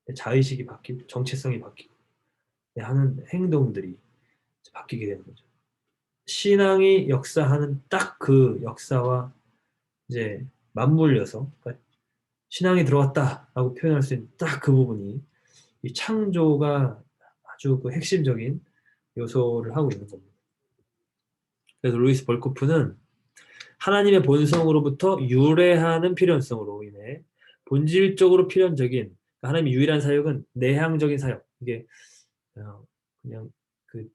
내 자의식이 바뀌고 정체성이 바뀌고 내 하는 행동들이 이제 바뀌게 되는 거죠. 신앙이 역사하는 딱 그 역사와 이제 맞물려서 그러니까 '신앙이 들어왔다.'라고 표현할 수 있는 딱 그 부분이 이 창조가 아주 그 핵심적인 요소를 하고 있는 겁니다. 그래서 루이스 벌코프는 하나님의 본성으로부터 유래하는 필연성으로 인해 본질적으로 필연적인, 그러니까 하나님의 유일한 사역은 내향적인 사역. 이게 그냥 그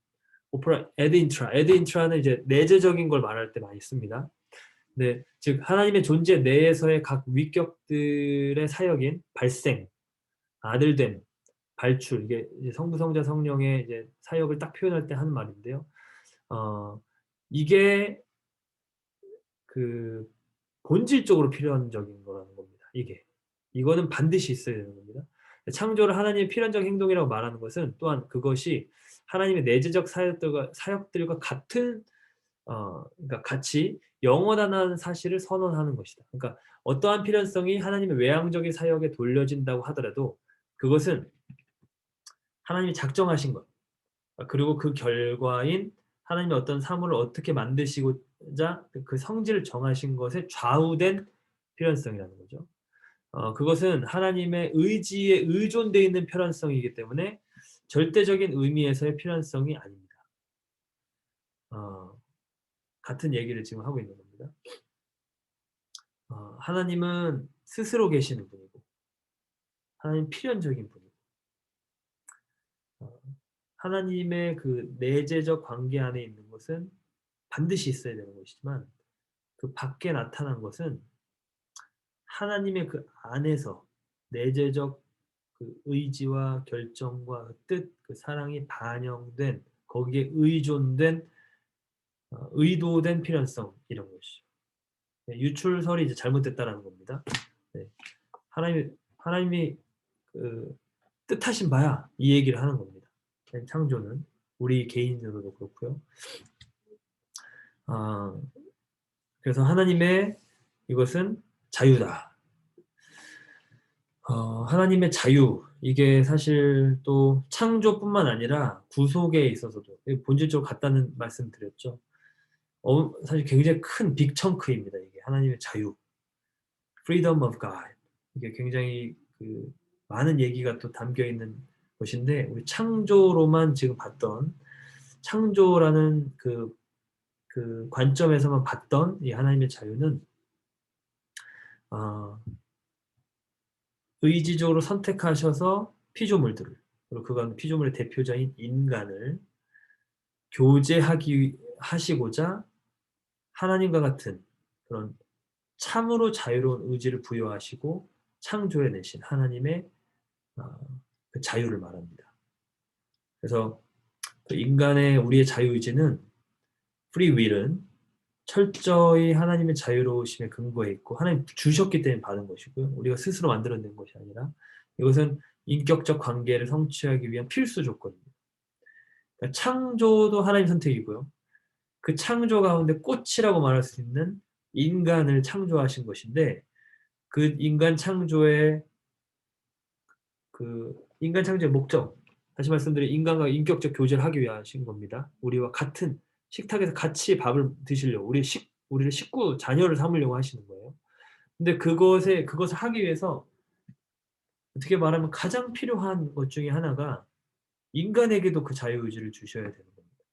오프라 에드 인트라는 이제 내재적인 걸 말할 때 많이 씁니다. 네, 즉 하나님의 존재 내에서의 각 위격들의 사역인 발생, 아들됨, 발출, 이게 이제 성부, 성자, 성령의 이제 사역을 딱 표현할 때 하는 말인데요. 이게 그 본질적으로 필연적인 거라는 겁니다. 이거는 반드시 있어야 되는 겁니다. 창조를 하나님의 필연적 행동이라고 말하는 것은 또한 그것이 하나님의 내재적 사역들과 같은 그러니까 같이 영원하다는 사실을 선언하는 것이다. 그러니까 어떠한 필연성이 하나님의 외향적인 사역에 돌려진다고 하더라도 그것은 하나님이 작정하신 것, 그리고 그 결과인 하나님의 어떤 사물을 어떻게 만드시고자 그 성질을 정하신 것에 좌우된 필연성이라는 거죠. 그것은 하나님의 의지에 의존되어 있는 필연성이기 때문에 절대적인 의미에서의 필연성이 아닙니다. 같은 얘기를 지금 하고 있는 겁니다. 하나님은 스스로 계시는 분이고 하나님 필연적인 분이고 하나님의 그 내재적 관계 안에 있는 것은 반드시 있어야 되는 것이지만 그 밖에 나타난 것은 하나님의 그 안에서 내재적 그 의지와 결정과 그 뜻, 그 사랑이 반영된 거기에 의존된 의도된 필연성 이런 것이죠. 네, 유출설이 이제 잘못됐다라는 겁니다. 네. 하나님이 그 뜻하신 바야 이 얘기를 하는 겁니다. 창조는 우리 개인으로도 그렇고요. 그래서 하나님의 이것은 자유다. 하나님의 자유, 이게 사실 또 창조뿐만 아니라 구속에 있어서도 본질적으로 같다는 말씀 드렸죠. 사실 굉장히 큰 빅청크입니다. 이게 하나님의 자유, freedom of God. 이게 굉장히 그 많은 얘기가 또 담겨 있는 것인데 우리 창조로만 지금 봤던 창조라는 그 관점에서만 봤던 이 하나님의 자유는 어, 의지적으로 선택하셔서 피조물들을, 그리고 그건 피조물의 대표자인 인간을 하시고자 하나님과 같은 그런 참으로 자유로운 의지를 부여하시고 창조해내신 하나님의 그 자유를 말합니다. 그래서 그 인간의 우리의 자유의지는 free will은 철저히 하나님의 자유로우심에 근거해 있고 하나님 주셨기 때문에 받은 것이고요. 우리가 스스로 만들어낸 것이 아니라 이것은 인격적 관계를 성취하기 위한 필수 조건입니다. 그러니까 창조도 하나님 선택이고요. 그 창조 가운데 꽃이라고 말할 수 있는 인간을 창조하신 것인데 그 인간 창조의 목적, 다시 말씀드리면 인간과 인격적 교제를 하기 위해 하신 겁니다. 우리와 같은 식탁에서 같이 밥을 드시려고 우리를 식구 자녀를 삼으려고 하시는 거예요. 근데 그것을 하기 위해서 어떻게 말하면 가장 필요한 것 중에 하나가 인간에게도 그 자유의지를 주셔야 되는 겁니다.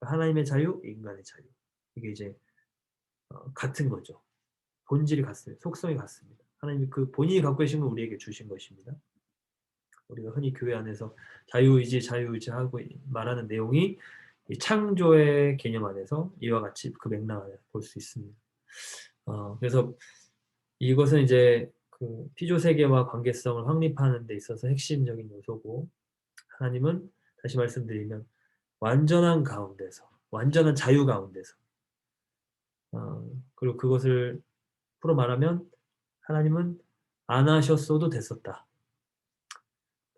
하나님의 자유, 인간의 자유. 이게 이제 같은 거죠. 본질이 같습니다. 속성이 같습니다. 하나님이 그 본인이 갖고 계신 걸 우리에게 주신 것입니다. 우리가 흔히 교회 안에서 자유의지하고 말하는 내용이 이 창조의 개념 안에서 이와 같이 그 맥락을 볼 수 있습니다. 그래서 이것은 이제 그 피조 세계와 관계성을 확립하는 데 있어서 핵심적인 요소고 하나님은 다시 말씀드리면 완전한 가운데서, 완전한 자유 가운데서 그리고 그것을 풀어 말하면 하나님은 안 하셨어도 됐었다.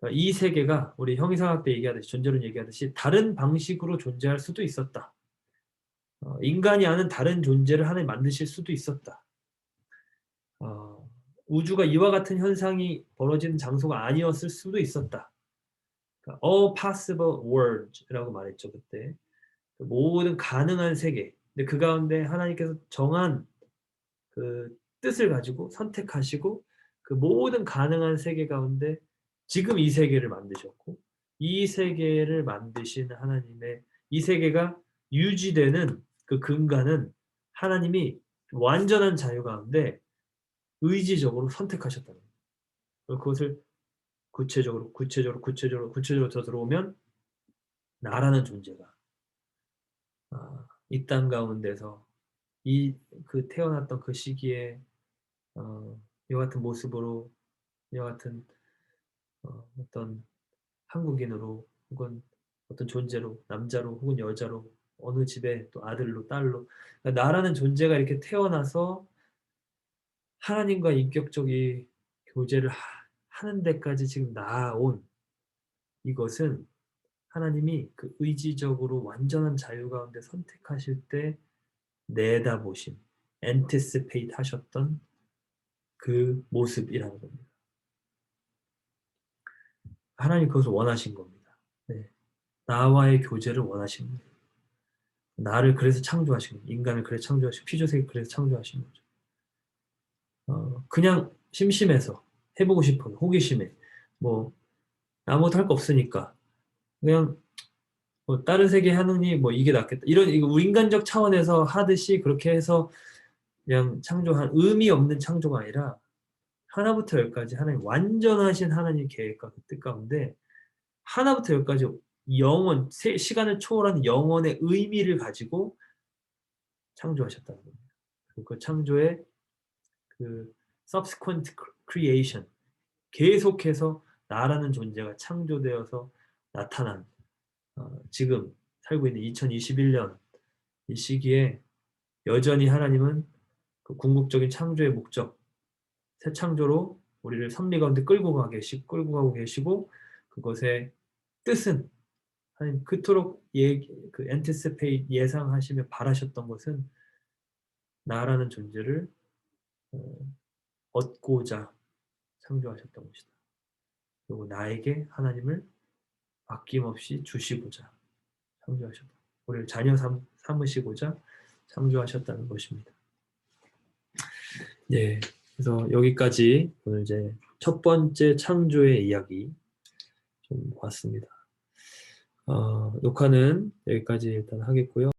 이 세계가 우리 형이상학 때 얘기하듯이 존재론 얘기하듯이 다른 방식으로 존재할 수도 있었다. 인간이 아는 다른 존재를 하나님 만드실 수도 있었다. 우주가 이와 같은 현상이 벌어지는 장소가 아니었을 수도 있었다. 그러니까 all possible worlds라고 말했죠 그때. 모든 가능한 세계. 근데 그 가운데 하나님께서 정한 그 뜻을 가지고 선택하시고 그 모든 가능한 세계 가운데 지금 이 세계를 만드셨고 이 세계를 만드신 하나님의 이 세계가 유지되는 그 근간은 하나님이 완전한 자유 가운데 의지적으로 선택하셨다는 거예요. 그것을 구체적으로 더 들어오면 나라는 존재가 이 땅 가운데서 이 그 태어났던 그 시기에 이와 같은 모습으로 이와 같은 어떤 한국인으로 혹은 어떤 존재로 남자로 혹은 여자로 어느 집에 또 아들로 딸로 그러니까 나라는 존재가 이렇게 태어나서 하나님과 인격적인 교제를 하는 데까지 지금 나아온 이것은 하나님이 그 의지적으로 완전한 자유 가운데 선택하실 때 내다보신 anticipate 하셨던 그 모습이라는 겁니다. 하나님 그것을 원하신 겁니다. 네. 나와의 교제를 원하신 거예요. 나를 그래서 창조하신 거예요. 인간을 그래서 창조하시고 피조세계 그래서 창조하신 거죠. 그냥 심심해서 해보고 싶어요. 호기심에 뭐 아무것도 할 거 없으니까 그냥 뭐 다른 세계 하느니 뭐 이게 낫겠다. 이런 이거 인간적 차원에서 하듯이 그렇게 해서 그냥 창조한 의미 없는 창조가 아니라 하나부터 열까지 하나님 완전하신 하나님 계획과 그 뜻 가운데 하나부터 열까지 영원 시간을 초월하는 영원의 의미를 가지고 창조하셨다는 겁니다. 그리고 그 창조의 그 subsequent creation 계속해서 나라는 존재가 창조되어서 나타난 지금 살고 있는 2021년 이 시기에 여전히 하나님은 그 궁극적인 창조의 목적, 새 창조로 우리를 섭리 가운데 끌고 가고 계시고 그것의 뜻은 하나님 그토록 그 anticipate 예상하시며 바라셨던 것은 나라는 존재를 어, 얻고자 창조하셨던 것이다. 그리고 나에게 하나님을 아낌없이 주시고자 창조하셨다. 우리를 자녀 삼으시고자 창조하셨다는 것입니다. 네, 그래서 여기까지 오늘 이제 첫 번째 창조의 이야기 좀 봤습니다. 녹화는 여기까지 일단 하겠고요.